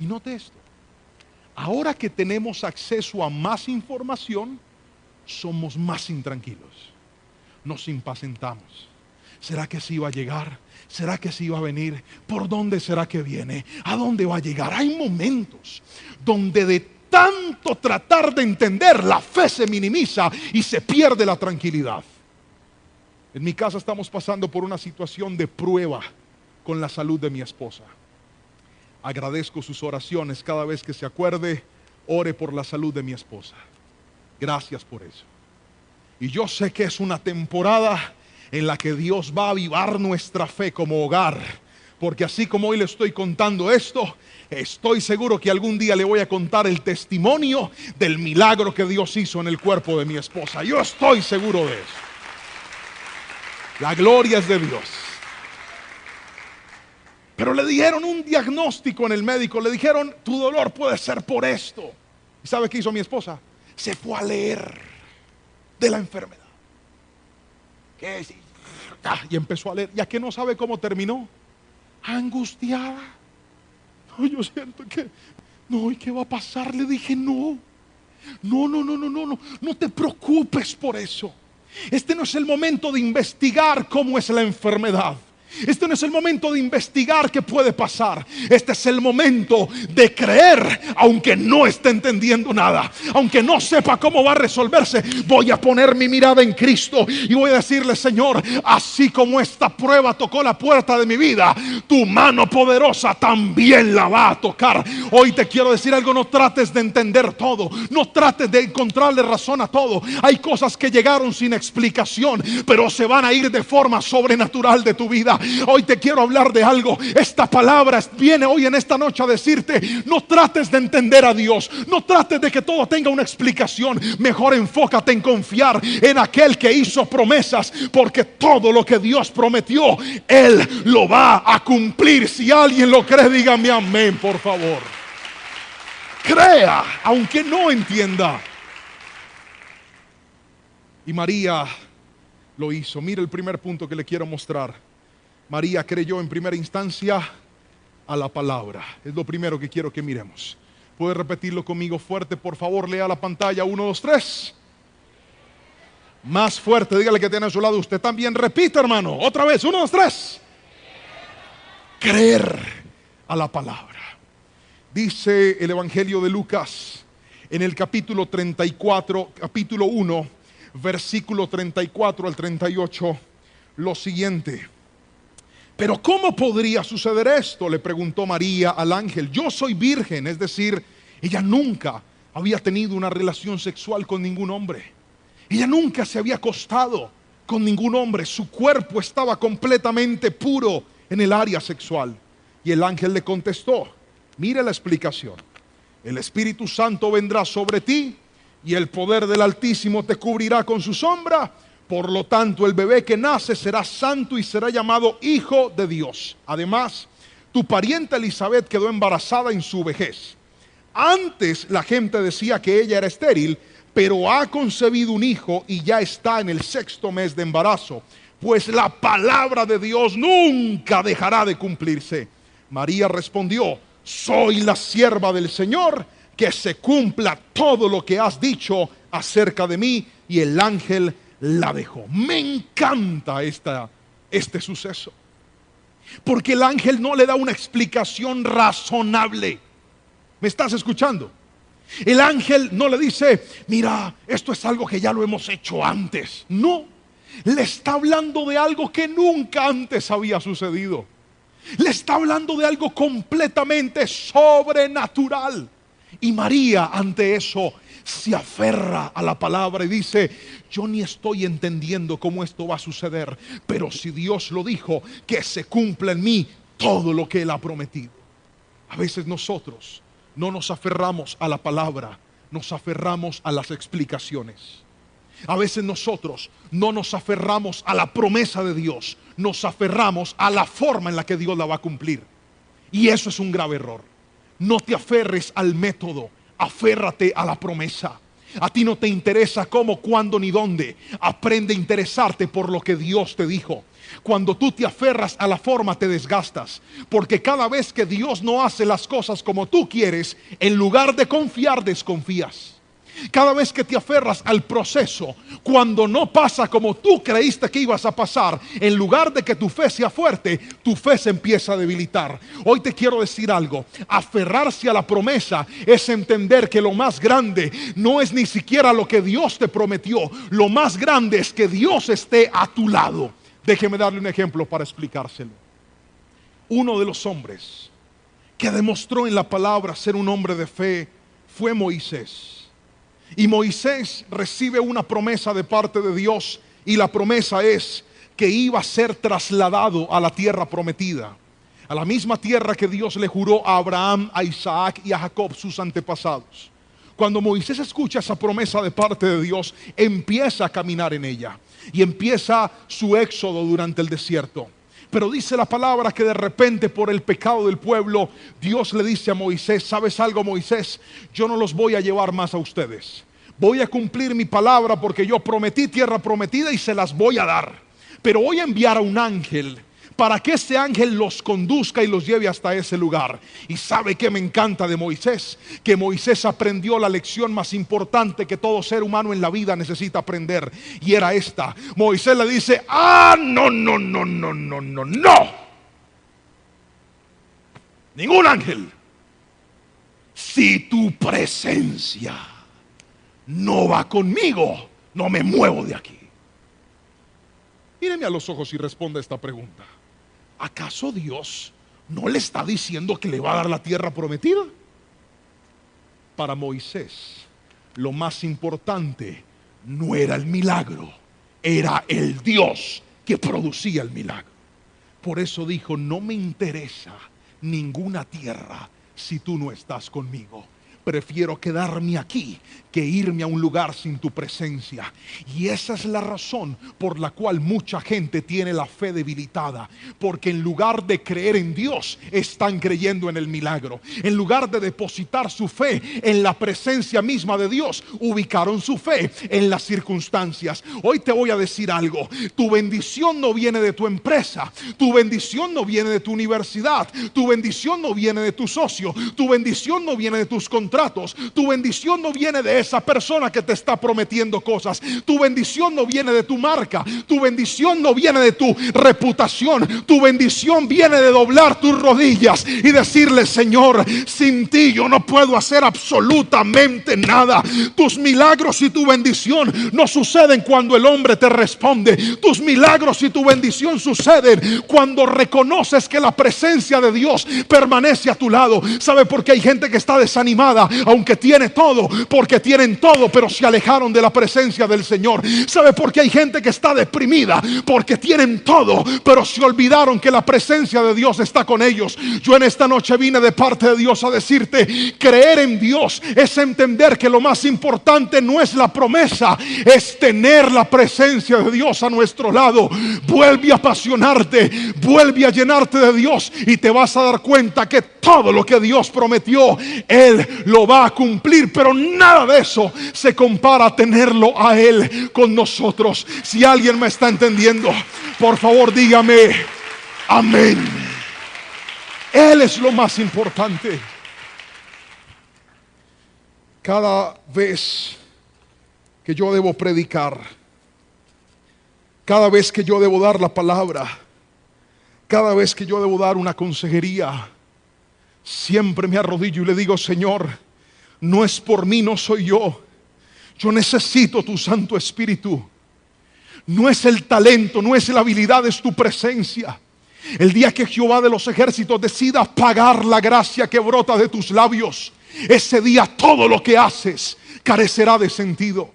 A: Y note esto. Ahora que tenemos acceso a más información, somos más intranquilos. Nos impacientamos. ¿Será que sí iba a llegar? ¿Será que sí iba a venir? ¿Por dónde será que viene? ¿A dónde va a llegar? Hay momentos donde de tanto tratar de entender, la fe se minimiza y se pierde la tranquilidad. En mi casa estamos pasando por una situación de prueba con la salud de mi esposa. Agradezco sus oraciones. Cada vez que se acuerde, ore por la salud de mi esposa. Gracias por eso. Y yo sé que es una temporada en la que Dios va a avivar nuestra fe como hogar. Porque así como hoy le estoy contando esto, estoy seguro que algún día le voy a contar el testimonio del milagro que Dios hizo en el cuerpo de mi esposa. Yo estoy seguro de eso. La gloria es de Dios. Pero le dijeron un diagnóstico en el médico. Le dijeron, tu dolor puede ser por esto. ¿Y sabe qué hizo mi esposa? Se fue a leer de la enfermedad. ¿Qué es? Y empezó a leer. ¿Ya que no sabe cómo terminó? Angustiada. No, yo siento que no, ¿y qué va a pasar? Le dije, no te preocupes por eso. Este no es el momento de investigar cómo es la enfermedad. Este no es el momento de investigar qué puede pasar. Este es el momento de creer, aunque no esté entendiendo nada, aunque no sepa cómo va a resolverse. Voy a poner mi mirada en Cristo y voy a decirle, Señor, así como esta prueba tocó la puerta de mi vida, tu mano poderosa también la va a tocar. Hoy te quiero decir algo: no trates de entender todo, no trates de encontrarle razón a todo. Hay cosas que llegaron sin explicación, pero se van a ir de forma sobrenatural de tu vida. Hoy te quiero hablar de algo. Esta palabra viene hoy en esta noche a decirte: no trates de entender a Dios, no trates de que todo tenga una explicación. Mejor enfócate en confiar en aquel que hizo promesas, porque todo lo que Dios prometió, Él lo va a cumplir. Si alguien lo cree, dígame amén, por favor. Crea, aunque no entienda. Y María lo hizo. Mira el primer punto que le quiero mostrar. María creyó en primera instancia a la palabra. Es lo primero que quiero que miremos. ¿Puede repetirlo conmigo fuerte, por favor? Lea la pantalla. 1, 2, 3. Más fuerte, dígale que tiene a su lado. Usted también repita, hermano. Otra vez. 1, 2, 3. Creer a la palabra. Dice el Evangelio de Lucas en el capítulo 34, capítulo 1, versículo 34 al 38, lo siguiente. Pero ¿cómo podría suceder esto?, le preguntó María al ángel. Yo soy virgen, es decir, ella nunca había tenido una relación sexual con ningún hombre. Ella nunca se había acostado con ningún hombre. Su cuerpo estaba completamente puro en el área sexual. Y el ángel le contestó, mire la explicación: el Espíritu Santo vendrá sobre ti y el poder del Altísimo te cubrirá con su sombra. Por lo tanto, el bebé que nace será santo y será llamado Hijo de Dios. Además, tu parienta Elizabeth quedó embarazada en su vejez. Antes la gente decía que ella era estéril, pero ha concebido un hijo y ya está en el 6º mes de embarazo, pues la palabra de Dios nunca dejará de cumplirse. María respondió: soy la sierva del Señor, que se cumpla todo lo que has dicho acerca de mí. Y el ángel la dejó. Me encanta este suceso, porque el ángel no le da una explicación razonable. ¿Me estás escuchando? El ángel no le dice: mira, esto es algo que ya lo hemos hecho antes. No, le está hablando de algo que nunca antes había sucedido. Le está hablando de algo completamente sobrenatural. Y María, ante eso, se aferra a la palabra y dice: yo ni estoy entendiendo cómo esto va a suceder, pero si Dios lo dijo, que se cumpla en mí todo lo que Él ha prometido. A veces nosotros no nos aferramos a la palabra, nos aferramos a las explicaciones. A veces nosotros no nos aferramos a la promesa de Dios, nos aferramos a la forma en la que Dios la va a cumplir. Y eso es un grave error. No te aferres al método, aférrate a la promesa. A ti no te interesa cómo, cuándo ni dónde. Aprende a interesarte por lo que Dios te dijo. Cuando tú te aferras a la forma, te desgastas, porque cada vez que Dios no hace las cosas como tú quieres, en lugar de confiar, desconfías. Cada vez que te aferras al proceso, cuando no pasa como tú creíste que ibas a pasar, en lugar de que tu fe sea fuerte, tu fe se empieza a debilitar. Hoy te quiero decir algo: aferrarse a la promesa es entender que lo más grande no es ni siquiera lo que Dios te prometió. Lo más grande es que Dios esté a tu lado. Déjeme darle un ejemplo para explicárselo. Uno de los hombres que demostró en la palabra ser un hombre de fe fue Moisés. Y Moisés recibe una promesa de parte de Dios, y la promesa es que iba a ser trasladado a la tierra prometida, a la misma tierra que Dios le juró a Abraham, a Isaac y a Jacob, sus antepasados. Cuando Moisés escucha esa promesa de parte de Dios, empieza a caminar en ella y empieza su éxodo durante el desierto. Pero dice la palabra que de repente, por el pecado del pueblo, Dios le dice a Moisés: ¿sabes algo, Moisés? Yo no los voy a llevar más a ustedes. Voy a cumplir mi palabra, porque yo prometí tierra prometida y se las voy a dar. Pero voy a enviar a un ángel para que ese ángel los conduzca y los lleve hasta ese lugar. Y ¿sabe qué me encanta de Moisés? Que Moisés aprendió la lección más importante que todo ser humano en la vida necesita aprender, y era esta. Moisés le dice: no. Ningún ángel, si tu presencia no va conmigo, no me muevo de aquí. Míreme a los ojos y responda esta pregunta: ¿acaso Dios no le está diciendo que le va a dar la tierra prometida? Para Moisés, lo más importante no era el milagro, era el Dios que producía el milagro. Por eso dijo: no me interesa ninguna tierra si tú no estás conmigo. Prefiero quedarme aquí que irme a un lugar sin tu presencia. Y esa es la razón por la cual mucha gente tiene la fe debilitada, porque en lugar de creer en Dios, están creyendo en el milagro. En lugar de depositar su fe en la presencia misma de Dios, ubicaron su fe en las circunstancias. Hoy te voy a decir algo: tu bendición no viene de tu empresa, tu bendición no viene de tu universidad, tu bendición no viene de tu socio, tu bendición no viene de tus contratos, tu bendición no viene de esa persona que te está prometiendo cosas, tu bendición no viene de tu marca, tu bendición no viene de tu reputación, tu bendición viene de doblar tus rodillas y decirle: Señor, sin ti yo no puedo hacer absolutamente nada. Tus milagros y tu bendición no suceden cuando el hombre te responde. Tus milagros y tu bendición suceden cuando reconoces que la presencia de Dios permanece a tu lado. ¿Sabe por qué hay gente que está desanimada? Aunque tiene todo, porque tienen todo, pero se alejaron de la presencia del Señor. ¿Sabe por qué hay gente que está deprimida? Porque tienen todo, pero se olvidaron que la presencia de Dios está con ellos. Yo en esta noche vine de parte de Dios a decirte: creer en Dios es entender que lo más importante no es la promesa, es tener la presencia de Dios a nuestro lado. Vuelve a apasionarte, vuelve a llenarte de Dios, y te vas a dar cuenta que todo lo que Dios prometió, Él lo va a cumplir. Pero nada de eso se compara a tenerlo a Él con nosotros. Si alguien me está entendiendo, por favor dígame amén. Él es lo más importante. Cada vez que yo debo predicar, cada vez que yo debo dar la palabra, cada vez que yo debo dar una consejería, siempre me arrodillo y le digo: Señor, no es por mí, no soy yo. Yo necesito tu Santo Espíritu. No es el talento, no es la habilidad, es tu presencia. El día que Jehová de los ejércitos decida pagar la gracia que brota de tus labios, ese día todo lo que haces carecerá de sentido.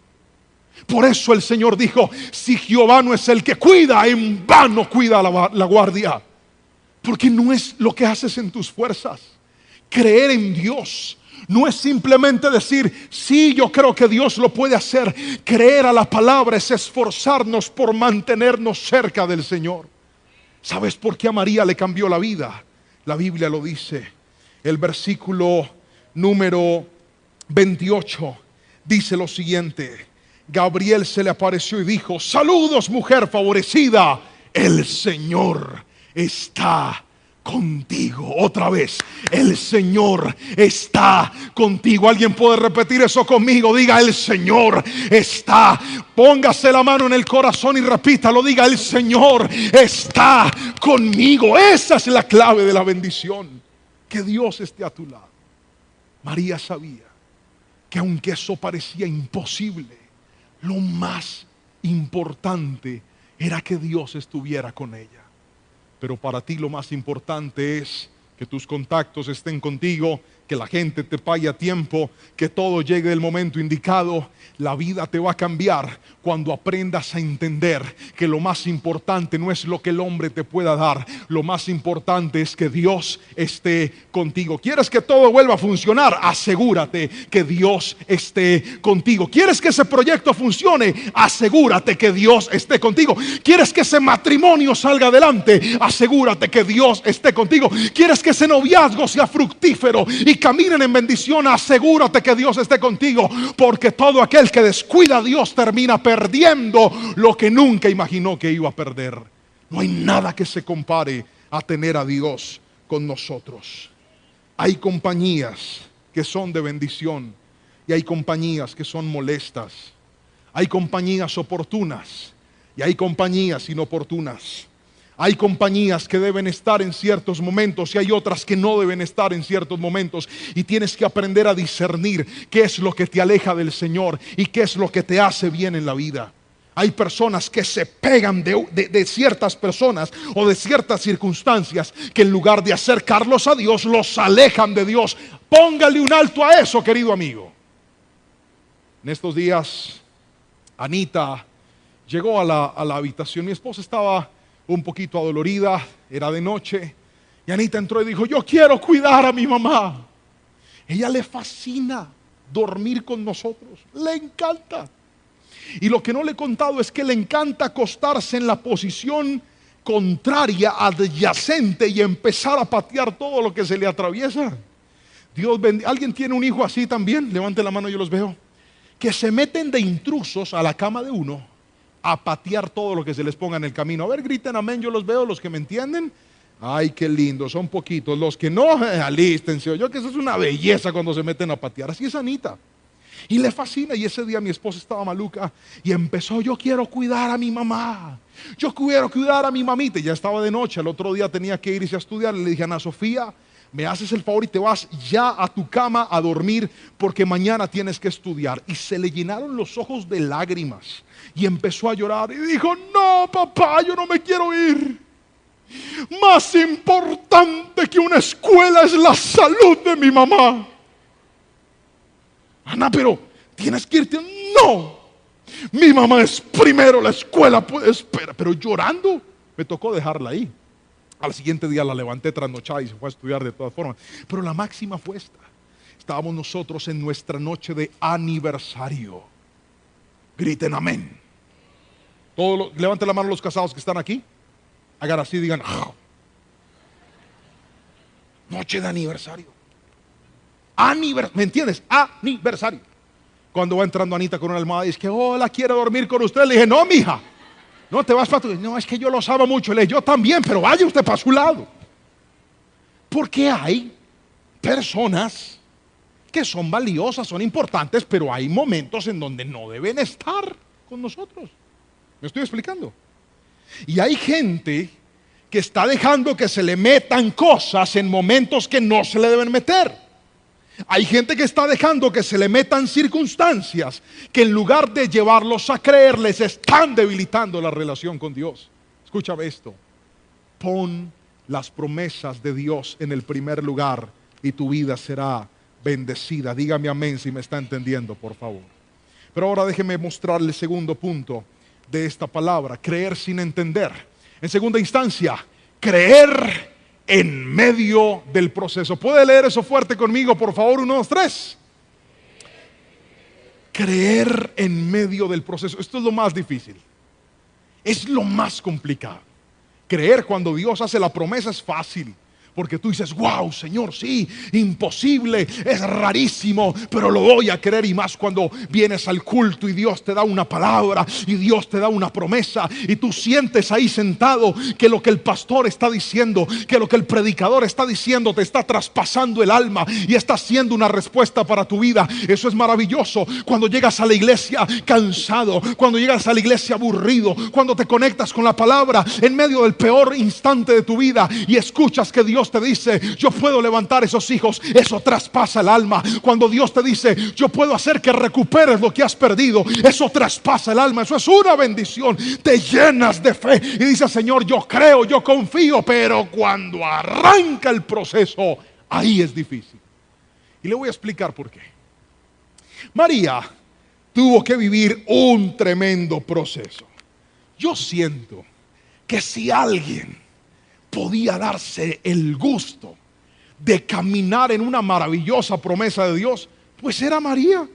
A: Por eso el Señor dijo: si Jehová no es el que cuida, en vano cuida la guardia. Porque no es lo que haces en tus fuerzas. Creer en Dios no es simplemente decir: sí, yo creo que Dios lo puede hacer. Creer a la palabra es esforzarnos por mantenernos cerca del Señor. ¿Sabes por qué a María le cambió la vida? La Biblia lo dice. El versículo número 28 dice lo siguiente: Gabriel se le apareció y dijo: saludos, mujer favorecida, el Señor está contigo. Otra vez, el Señor está contigo. ¿Alguien puede repetir eso conmigo? Diga, el Señor está. Póngase la mano en el corazón y repítalo. Diga, el Señor está conmigo. Esa es la clave de la bendición, que Dios esté a tu lado. María sabía que aunque eso parecía imposible, lo más importante era que Dios estuviera con ella. Pero para ti lo más importante es que tus contactos estén contigo, que la gente te pague a tiempo, que todo llegue el momento indicado. La vida te va a cambiar cuando aprendas a entender que lo más importante no es lo que el hombre te pueda dar. Lo más importante es que Dios esté contigo. ¿Quieres que todo vuelva a funcionar? Asegúrate que Dios esté contigo. ¿Quieres que ese proyecto funcione? Asegúrate que Dios esté contigo. ¿Quieres que ese matrimonio salga adelante? Asegúrate que Dios esté contigo. ¿Quieres que ese noviazgo sea fructífero y caminen en bendición? Asegúrate que Dios esté contigo, porque todo aquel que descuida a Dios termina perdiendo lo que nunca imaginó que iba a perder. No hay nada que se compare a tener a Dios con nosotros. Hay compañías que son de bendición y hay compañías que son molestas. Hay compañías oportunas y hay compañías inoportunas. Hay compañías que deben estar en ciertos momentos y hay otras que no deben estar en ciertos momentos. Y tienes que aprender a discernir qué es lo que te aleja del Señor y qué es lo que te hace bien en la vida. Hay personas que se pegan de ciertas personas o de ciertas circunstancias que en lugar de acercarlos a Dios, los alejan de Dios. Póngale un alto a eso, querido amigo. En estos días, Anita llegó a la habitación. Mi esposa estaba un poquito adolorida, era de noche, y Anita entró y dijo: yo quiero cuidar a mi mamá. Ella le fascina dormir con nosotros, le encanta. Y lo que no le he contado es que le encanta acostarse en la posición contraria, adyacente, y empezar a patear todo lo que se le atraviesa. Dios bendiga. ¿Alguien tiene un hijo así también? Levante la mano, yo los veo. Que se meten de intrusos a la cama de uno a patear todo lo que se les ponga en el camino. A ver, griten amén, yo los veo, los que me entienden. Ay, qué lindo, son poquitos. Los que no, alístense. Yo que eso es una belleza cuando se meten a patear. Así es Anita. Y le fascina. Y ese día mi esposa estaba maluca y empezó: yo quiero cuidar a mi mamá, yo quiero cuidar a mi mamita. Y ya estaba de noche, al otro día tenía que irse a estudiar. Le dije: Ana Sofía, me haces el favor y te vas ya a tu cama a dormir, porque mañana tienes que estudiar. Y se le llenaron los ojos de lágrimas y empezó a llorar y dijo: no, papá, yo no me quiero ir. Más importante que una escuela es la salud de mi mamá. Ana, pero tienes que irte. No, mi mamá es primero, la escuela puede esperar. Pero llorando, me tocó dejarla ahí. Al siguiente día la levanté trasnochada y se fue a estudiar de todas formas. Pero la máxima fue esta: estábamos nosotros en nuestra noche de aniversario. Griten amén. Levanten la mano los casados que están aquí. Hagan así, digan: oh. Noche de aniversario. ¿Me entiendes? Aniversario. Cuando va entrando Anita con una almohada y dice que: hola, quiero dormir con usted. Le dije: no, mija, no te vas para tu... No, es que yo los amo mucho. Le dije: yo también, pero vaya usted para su lado. Porque hay personas que son valiosas, son importantes, pero hay momentos en donde no deben estar con nosotros. ¿Me estoy explicando? Y hay gente que está dejando que se le metan cosas en momentos que no se le deben meter. Hay gente que está dejando que se le metan circunstancias que en lugar de llevarlos a creer, les están debilitando la relación con Dios. Escúchame esto: pon las promesas de Dios en el primer lugar y tu vida será bendecida. Dígame amén si me está entendiendo, por favor. Pero ahora déjeme mostrarle el segundo punto de esta palabra: creer sin entender. En segunda instancia, creer en medio del proceso. ¿Puede leer eso fuerte conmigo, por favor? 1, 2, 3. Creer en medio del proceso. Esto es lo más difícil. Es lo más complicado. Creer cuando Dios hace la promesa es fácil, Porque tú dices, wow, Señor, sí, imposible, es rarísimo, pero lo voy a creer. Y más cuando vienes al culto y Dios te da una palabra y Dios te da una promesa y tú sientes ahí sentado que lo que el pastor está diciendo, que lo que el predicador está diciendo te está traspasando el alma y está haciendo una respuesta para tu vida. Eso es maravilloso. Cuando llegas a la iglesia cansado, cuando llegas a la iglesia aburrido, cuando te conectas con la palabra en medio del peor instante de tu vida y escuchas que Dios te dice, yo puedo levantar esos hijos, eso traspasa el alma. Cuando Dios te dice, yo puedo hacer que recuperes lo que has perdido, eso traspasa el alma. Eso es una bendición. Te llenas de fe y dices, Señor, yo creo, yo confío. Pero cuando arranca el proceso, ahí es difícil. Y le voy a explicar por qué. María tuvo que vivir un tremendo proceso. Yo siento que si alguien podía darse el gusto de caminar en una maravillosa promesa de Dios, pues era María.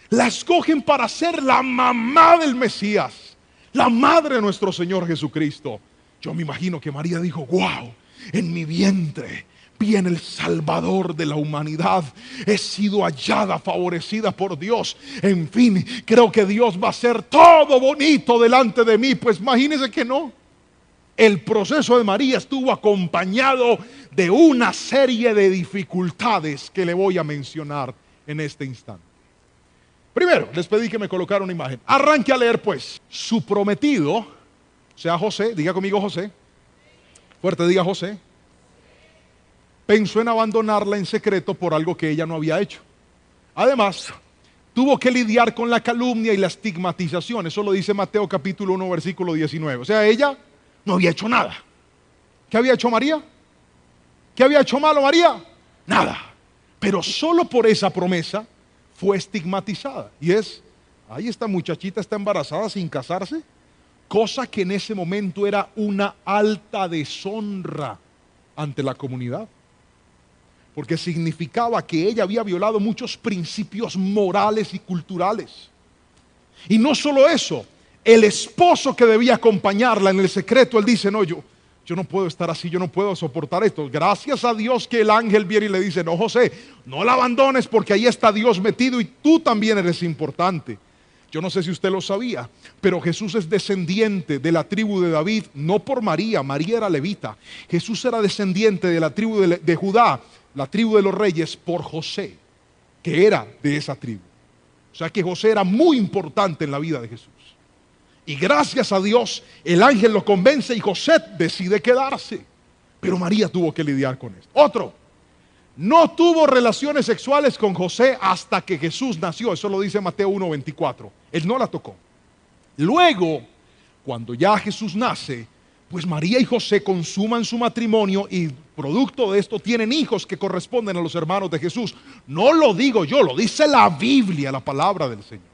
A: La escogen para ser la mamá del Mesías, la madre de nuestro Señor Jesucristo. Yo me imagino que María dijo, wow, en mi vientre viene el Salvador de la humanidad. He sido hallada, favorecida por Dios. En fin, creo que Dios va a hacer todo bonito delante de mí. Pues imagínense que no. El proceso de María estuvo acompañado de una serie de dificultades que le voy a mencionar en este instante. Primero, les pedí que me colocara una imagen. Arranque a leer pues. Su prometido, o sea José, diga conmigo José. Fuerte, diga José. Pensó en abandonarla en secreto por algo que ella no había hecho. Además, tuvo que lidiar con la calumnia y la estigmatización. Eso lo dice Mateo capítulo 1, versículo 19. O sea, ella no había hecho nada. ¿Qué había hecho María? ¿Qué había hecho malo María? Nada. Pero solo por esa promesa fue estigmatizada. Y es, ahí esta muchachita está embarazada sin casarse. Cosa que en ese momento era una alta deshonra ante la comunidad. Porque significaba que ella había violado muchos principios morales y culturales. Y no solo eso, el esposo que debía acompañarla en el secreto, él dice, no, yo no puedo estar así, yo no puedo soportar esto. Gracias a Dios que el ángel viene y le dice, no José, no la abandones porque ahí está Dios metido y tú también eres importante. Yo no sé si usted lo sabía, pero Jesús es descendiente de la tribu de David, no por María, María era levita. Jesús era descendiente de la tribu de Judá, la tribu de los reyes, por José, que era de esa tribu. O sea que José era muy importante en la vida de Jesús. Y gracias a Dios, el ángel lo convence y José decide quedarse. Pero María tuvo que lidiar con esto. Otro, no tuvo relaciones sexuales con José hasta que Jesús nació. Eso lo dice Mateo 1:24. Él no la tocó. Luego, cuando ya Jesús nace, pues María y José consuman su matrimonio y producto de esto tienen hijos que corresponden a los hermanos de Jesús. No lo digo yo, lo dice la Biblia, la palabra del Señor.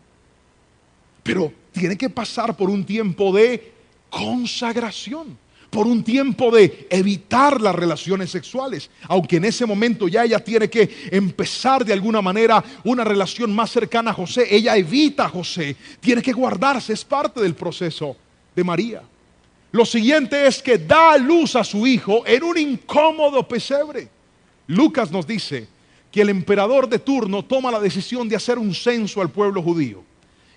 A: Pero tiene que pasar por un tiempo de consagración, por un tiempo de evitar las relaciones sexuales, aunque en ese momento ya ella tiene que empezar de alguna manera una relación más cercana a José. Ella evita a José, tiene que guardarse, es parte del proceso de María. Lo siguiente es que da a luz a su hijo en un incómodo pesebre. Lucas nos dice que el emperador de turno toma la decisión de hacer un censo al pueblo judío.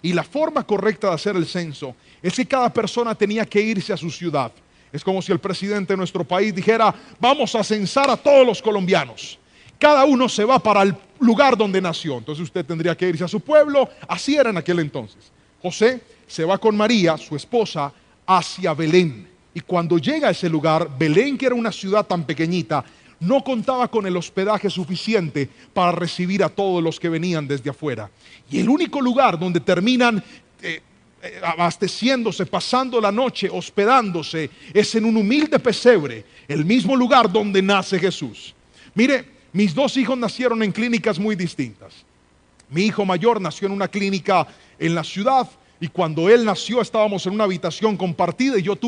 A: Y la forma correcta de hacer el censo es que cada persona tenía que irse a su ciudad. Es como si el presidente de nuestro país dijera, vamos a censar a todos los colombianos. Cada uno se va para el lugar donde nació. Entonces usted tendría que irse a su pueblo. Así era en aquel entonces. José se va con María, su esposa, hacia Belén. Y cuando llega a ese lugar, Belén, que era una ciudad tan pequeñita, no contaba con el hospedaje suficiente para recibir a todos los que venían desde afuera. Y el único lugar donde terminan abasteciéndose, pasando la noche, hospedándose, es en un humilde pesebre, el mismo lugar donde nace Jesús. Mire, mis dos hijos nacieron en clínicas muy distintas. Mi hijo mayor nació en una clínica en la ciudad. Y cuando él nació estábamos en una habitación compartida y yo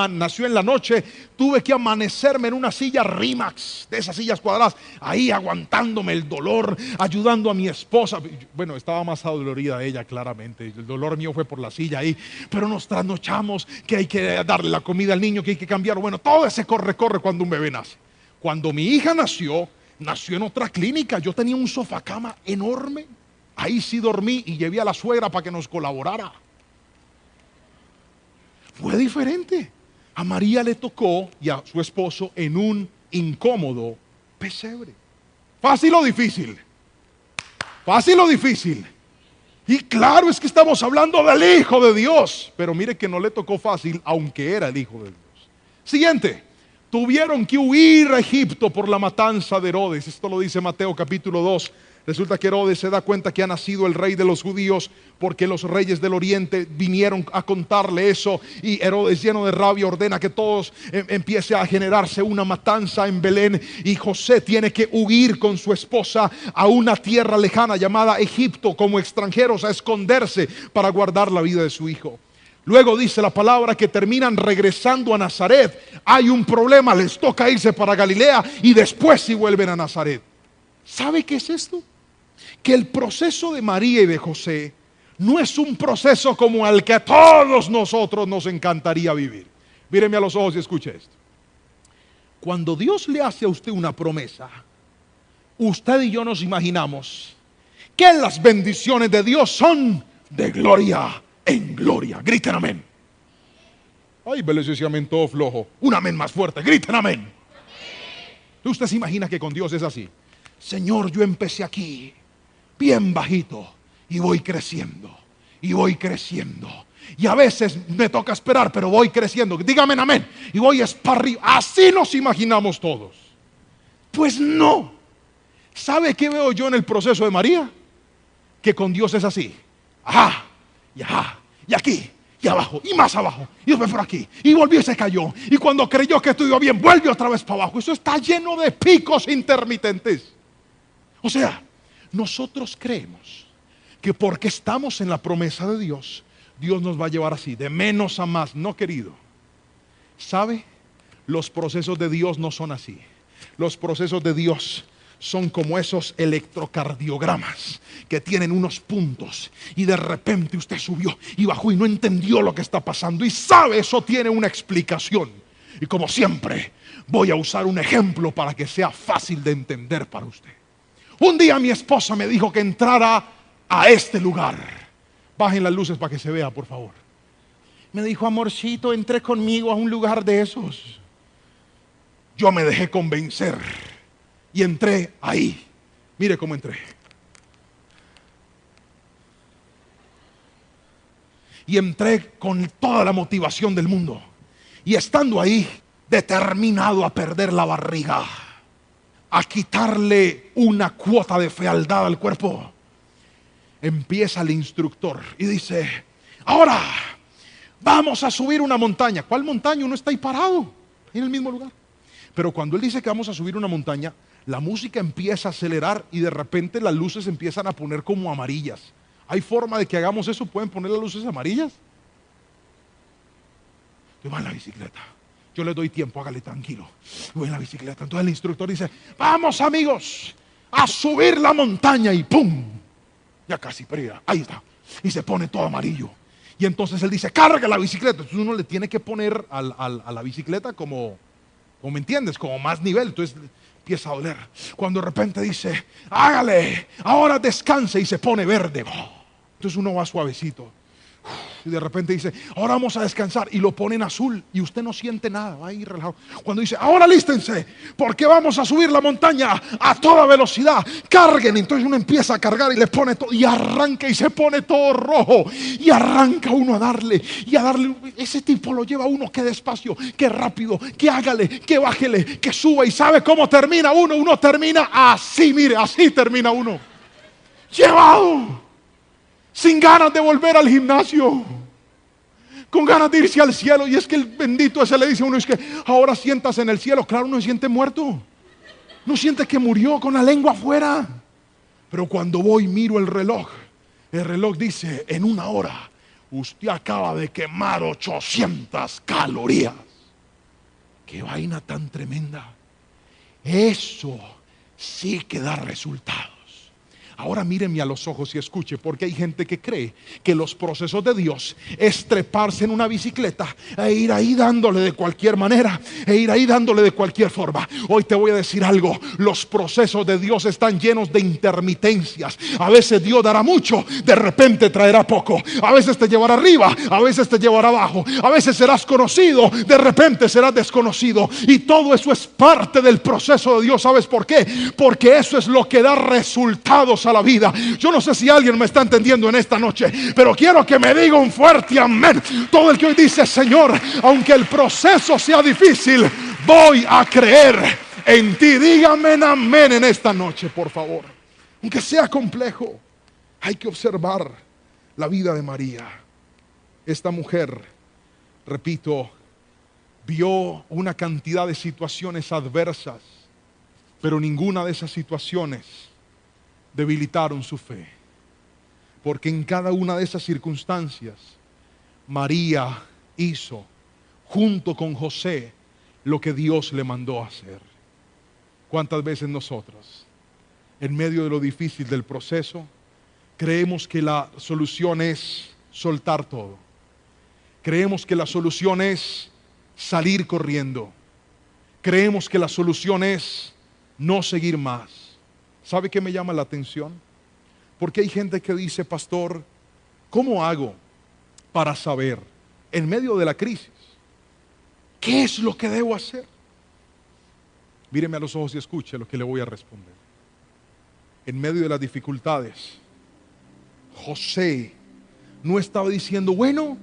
A: nació en la noche, tuve que amanecerme en una silla Rimax, de esas sillas cuadradas, ahí aguantándome el dolor, ayudando a mi esposa. Bueno, estaba más adolorida ella claramente, el dolor mío fue por la silla ahí, pero nos trasnochamos que hay que darle la comida al niño, que hay que cambiar. Bueno, todo ese corre cuando un bebé nace. Cuando mi hija nació en otra clínica. Yo tenía un sofacama enorme. Ahí sí dormí y llevé a la suegra para que nos colaborara. Fue diferente. A María le tocó y a su esposo en un incómodo pesebre. ¿Fácil o difícil? Fácil o difícil. Y claro, es que estamos hablando del Hijo de Dios. Pero mire que no le tocó fácil, aunque era el Hijo de Dios. Siguiente. Tuvieron que huir a Egipto por la matanza de Herodes. Esto lo dice Mateo capítulo 2. Resulta que Herodes se da cuenta que ha nacido el rey de los judíos, porque los reyes del oriente vinieron a contarle eso. Y Herodes, lleno de rabia, ordena que todos empiece a generarse una matanza en Belén. Y José tiene que huir con su esposa a una tierra lejana llamada Egipto, como extranjeros, a esconderse para guardar la vida de su hijo. Luego dice la palabra que terminan regresando a Nazaret. Hay un problema, les toca irse para Galilea y después sí vuelven a Nazaret. ¿Sabe qué es esto? Que el proceso de María y de José no es un proceso como el que a todos nosotros nos encantaría vivir. Míreme a los ojos y escuche esto. Cuando Dios le hace a usted una promesa, usted y yo nos imaginamos que las bendiciones de Dios son de gloria en gloria. Griten amén. Ay, vele ese amén todo flojo. Un amén más fuerte. Griten amén. Usted se imagina que con Dios es así. Señor, yo empecé aquí bien bajito y voy creciendo y voy creciendo. Y a veces me toca esperar, pero voy creciendo. Dígame amén. Y voy para arriba. Así nos imaginamos todos. Pues no. ¿Sabe qué veo yo en el proceso de María? Que con Dios es así. Ajá. Y aquí, y abajo, y más abajo, y después por aquí, y volvió y se cayó, y cuando creyó que estuvo bien, vuelve otra vez para abajo. Eso está lleno de picos intermitentes. O sea, nosotros creemos que porque estamos en la promesa de Dios, Dios nos va a llevar así, de menos a más. No, querido. ¿Sabe? Los procesos de Dios no son así. Los procesos de Dios son como esos electrocardiogramas que tienen unos puntos y de repente usted subió y bajó y no entendió lo que está pasando, y sabe, eso tiene una explicación. Y como siempre voy a usar un ejemplo para que sea fácil de entender para usted. Un día mi esposa me dijo que entrara a este lugar. Bajen las luces para que se vea, por favor. Me dijo: amorcito, entré conmigo a un lugar de esos. Yo me dejé convencer y entré ahí. Mire cómo entré. Y entré con toda la motivación del mundo. Y estando ahí, determinado a perder la barriga, a quitarle una cuota de fealdad al cuerpo, empieza el instructor y dice: ahora vamos a subir una montaña. ¿Cuál montaña? Uno está ahí parado, en el mismo lugar. Pero cuando él dice que vamos a subir una montaña, la música empieza a acelerar y de repente las luces empiezan a poner como amarillas. ¿Hay forma de que hagamos eso? ¿Pueden poner las luces amarillas? Yo voy en la bicicleta. Yo le doy tiempo, hágale tranquilo. Voy en la bicicleta. Entonces el instructor dice: vamos, amigos, a subir la montaña. Y ¡pum! Ya casi, pero ahí está. Y se pone todo amarillo. Y entonces él dice: carga la bicicleta. Entonces uno le tiene que poner a la bicicleta como ¿me entiendes? Como más nivel. Entonces empieza a doler. Cuando de repente dice: hágale, ahora descanse, y se pone verde. Entonces uno va suavecito. Y de repente dice: ahora vamos a descansar, y lo pone en azul y usted no siente nada, va ahí relajado. Cuando dice: ahora lístense, porque vamos a subir la montaña a toda velocidad, carguen. Entonces uno empieza a cargar y le pone todo, y arranca y se pone todo rojo, y arranca uno a darle y a darle. Ese tipo lo lleva a uno que despacio, que rápido, que hágale, que bájele, que suba. Y sabe cómo termina uno. Uno termina así, mire, así termina uno, llevado, sin ganas de volver al gimnasio, con ganas de irse al cielo. Y es que el bendito ese le dice a uno: es que ahora siéntase en el cielo. Claro, uno se siente muerto, no siente que murió con la lengua afuera. Pero cuando voy, miro el reloj dice: en 1 hora usted acaba de quemar 800 calorías. Qué vaina tan tremenda. Eso sí que da resultados. Ahora míreme a los ojos y escuche, porque hay gente que cree que los procesos de Dios es treparse en una bicicleta e ir ahí dándole de cualquier manera, e ir ahí dándole de cualquier forma. Hoy te voy a decir algo, los procesos de Dios están llenos de intermitencias. A veces Dios dará mucho, de repente traerá poco. A veces te llevará arriba, a veces te llevará abajo. A veces serás conocido, de repente serás desconocido. Y todo eso es parte del proceso de Dios. ¿Sabes por qué? Porque eso es lo que da resultados a la vida. Yo no sé si alguien me está entendiendo en esta noche, pero quiero que me diga un fuerte amén todo el que hoy dice: Señor, aunque el proceso sea difícil, voy a creer en ti. Dígame amén en esta noche, por favor. Aunque sea complejo, hay que observar la vida de María. Esta mujer, repito, vio una cantidad de situaciones adversas, pero ninguna de esas situaciones debilitaron su fe. Porque en cada una de esas circunstancias, María hizo, junto con José, lo que Dios le mandó a hacer. ¿Cuántas veces nosotros, en medio de lo difícil del proceso, creemos que la solución es soltar todo? Creemos que la solución es salir corriendo. Creemos que la solución es no seguir más. ¿Sabe qué me llama la atención? Porque hay gente que dice: pastor, ¿cómo hago para saber, en medio de la crisis, qué es lo que debo hacer? Míreme a los ojos y escuche lo que le voy a responder. En medio de las dificultades, José no estaba diciendo: bueno,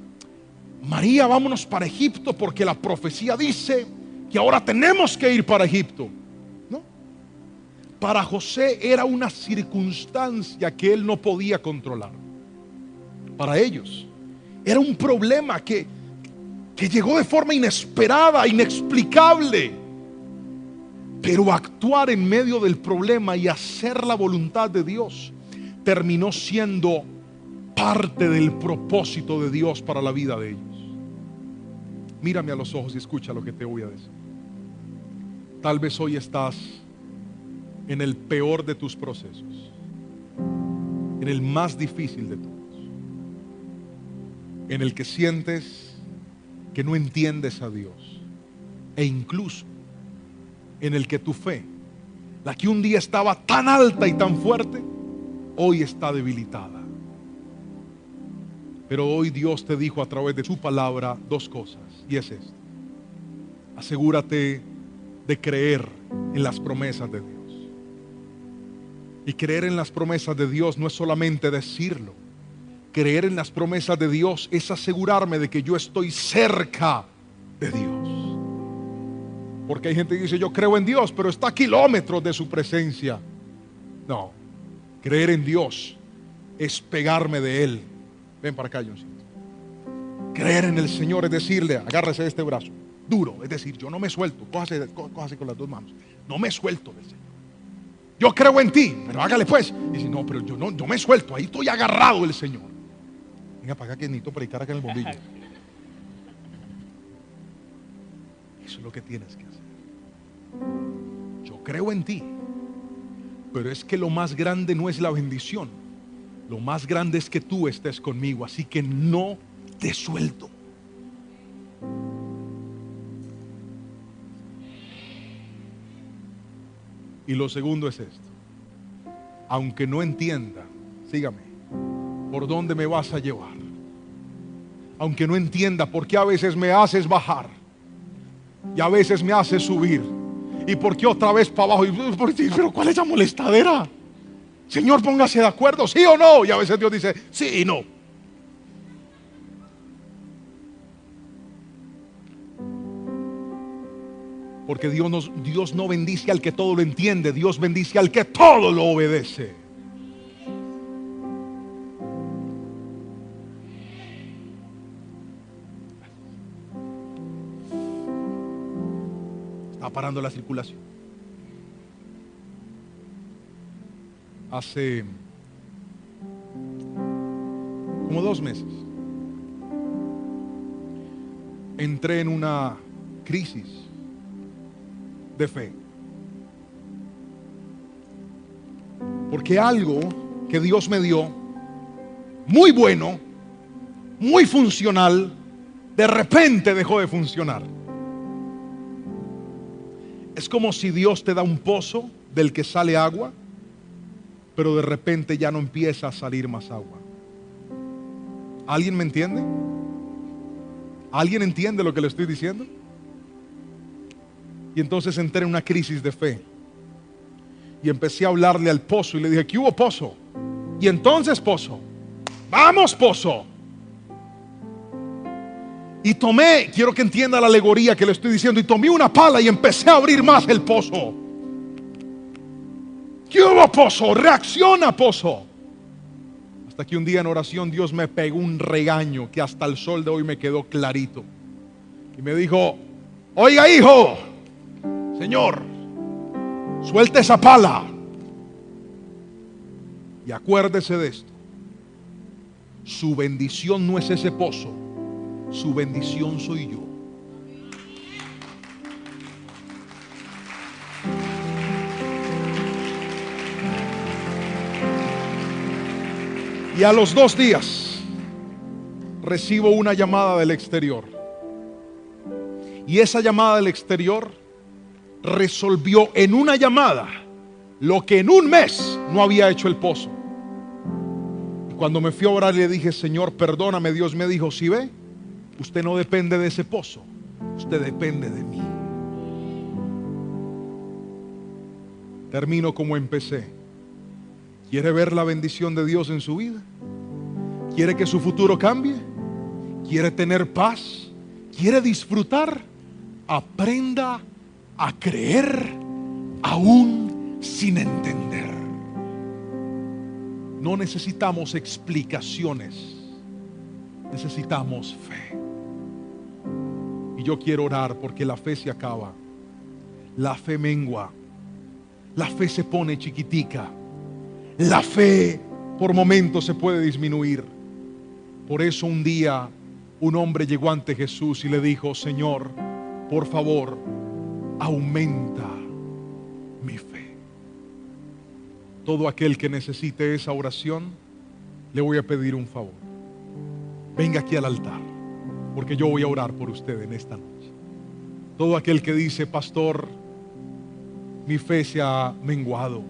A: María, vámonos para Egipto porque la profecía dice que ahora tenemos que ir para Egipto. No. Para José era una circunstancia que él no podía controlar. Para ellos era un problema que llegó de forma inesperada, inexplicable. Pero actuar en medio del problema y hacer la voluntad de Dios terminó siendo parte del propósito de Dios para la vida de ellos. Mírame a los ojos y escucha lo que te voy a decir. Tal vez hoy estás en el peor de tus procesos, en el más difícil de todos, en el que sientes que no entiendes a Dios, e incluso en el que tu fe, la que un día estaba tan alta y tan fuerte, hoy está debilitada. Pero hoy Dios te dijo a través de su palabra dos cosas, y es esto: asegúrate de creer en las promesas de Dios. Y creer en las promesas de Dios no es solamente decirlo. Creer en las promesas de Dios es asegurarme de que yo estoy cerca de Dios. Porque hay gente que dice: yo creo en Dios, pero está a kilómetros de su presencia. No, creer en Dios es pegarme de Él. Ven para acá, Johncito. Creer en el Señor es decirle: agárrese de este brazo duro, es decir, yo no me suelto. Cójase con las dos manos. No me suelto del Señor. Yo creo en ti, pero hágale pues. Y dice: no, pero yo no me suelto, ahí estoy agarrado del Señor. Venga para acá que necesito predicar acá en el bombillo. Eso es lo que tienes que hacer. Yo creo en ti, pero es que lo más grande no es la bendición. Lo más grande es que tú estés conmigo, así que no te suelto. Y lo segundo es esto: aunque no entienda, sígame, por dónde me vas a llevar, aunque no entienda por qué a veces me haces bajar y a veces me haces subir, y por qué otra vez para abajo, pero ¿cuál es esa molestadera? Señor, póngase de acuerdo, sí o no. Y a veces Dios dice sí y no. Porque Dios no bendice al que todo lo entiende, Dios bendice al que todo lo obedece. Está parando la circulación. Hace como 2 meses entré en una crisis de fe. Porque algo que Dios me dio, muy bueno, muy funcional, de repente dejó de funcionar. Es como si Dios te da un pozo del que sale agua, pero de repente ya no empieza a salir más agua. ¿Alguien me entiende? ¿Alguien entiende lo que le estoy diciendo? Y entonces entré en una crisis de fe. Y empecé a hablarle al pozo y le dije: ¿qué hubo, pozo? Y entonces, pozo, vamos, pozo. Y tomé, quiero que entienda la alegoría que le estoy diciendo, y tomé una pala y empecé a abrir más el pozo. ¿Qué hubo, pozo? Reacciona, pozo. Hasta que un día en oración Dios me pegó un regaño que hasta el sol de hoy me quedó clarito. Y me dijo: oiga, hijo, Señor, suelte esa pala. Y acuérdese de esto: su bendición no es ese pozo, su bendición soy yo. Y a los 2 días recibo una llamada del exterior. Y esa llamada del exterior resolvió en una llamada lo que en un mes no había hecho el pozo. Y cuando me fui a orar le dije: Señor, perdóname. Dios me dijo: ¿sí ve? Usted no depende de ese pozo, usted depende de mí. Termino como empecé. ¿Quiere ver la bendición de Dios en su vida? ¿Quiere que su futuro cambie? ¿Quiere tener paz? ¿Quiere disfrutar? Aprenda a creer aún sin entender. No necesitamos explicaciones, necesitamos fe. Y yo quiero orar porque la fe se acaba, la fe mengua, la fe se pone chiquitica, la fe por momentos se puede disminuir. Por eso un día un hombre llegó ante Jesús y le dijo: Señor, por favor, aumenta mi fe. Todo aquel que necesite esa oración, le voy a pedir un favor. Venga aquí al altar, porque yo voy a orar por usted en esta noche. Todo aquel que dice: pastor, mi fe se ha menguado,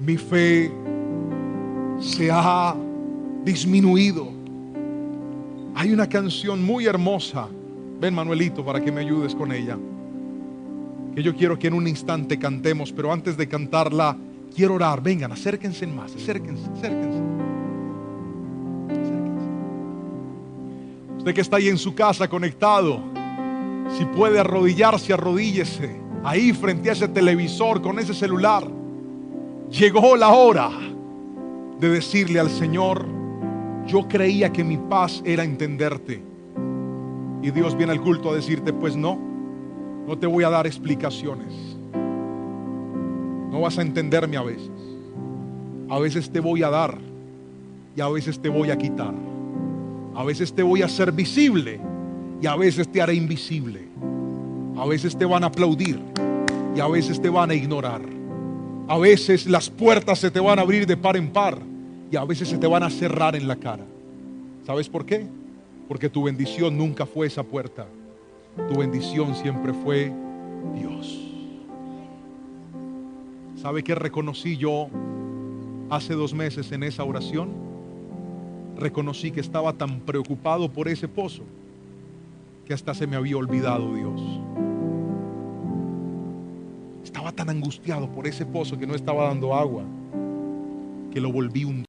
A: mi fe se ha disminuido. Hay una canción muy hermosa, ven Manuelito para que me ayudes con ella, que yo quiero que en un instante cantemos, pero antes de cantarla quiero orar. Vengan, acérquense más, acérquense. Usted que está ahí en su casa conectado, si puede arrodillarse, arrodíllese ahí frente a ese televisor con ese celular. Llegó la hora de decirle al Señor: yo creía que mi paz era entenderte. Y Dios viene al culto a decirte: pues no te voy a dar explicaciones. No vas a entenderme a veces. A veces te voy a dar y a veces te voy a quitar. A veces te voy a hacer visible y a veces te haré invisible. A veces te van a aplaudir y a veces te van a ignorar. A veces las puertas se te van a abrir de par en par y a veces se te van a cerrar en la cara. ¿Sabes por qué? Porque tu bendición nunca fue esa puerta. Tu bendición siempre fue Dios. ¿Sabe qué reconocí yo hace 2 meses en esa oración? Reconocí que estaba tan preocupado por ese pozo que hasta se me había olvidado Dios. Estaba tan angustiado por ese pozo que no estaba dando agua, que lo volví un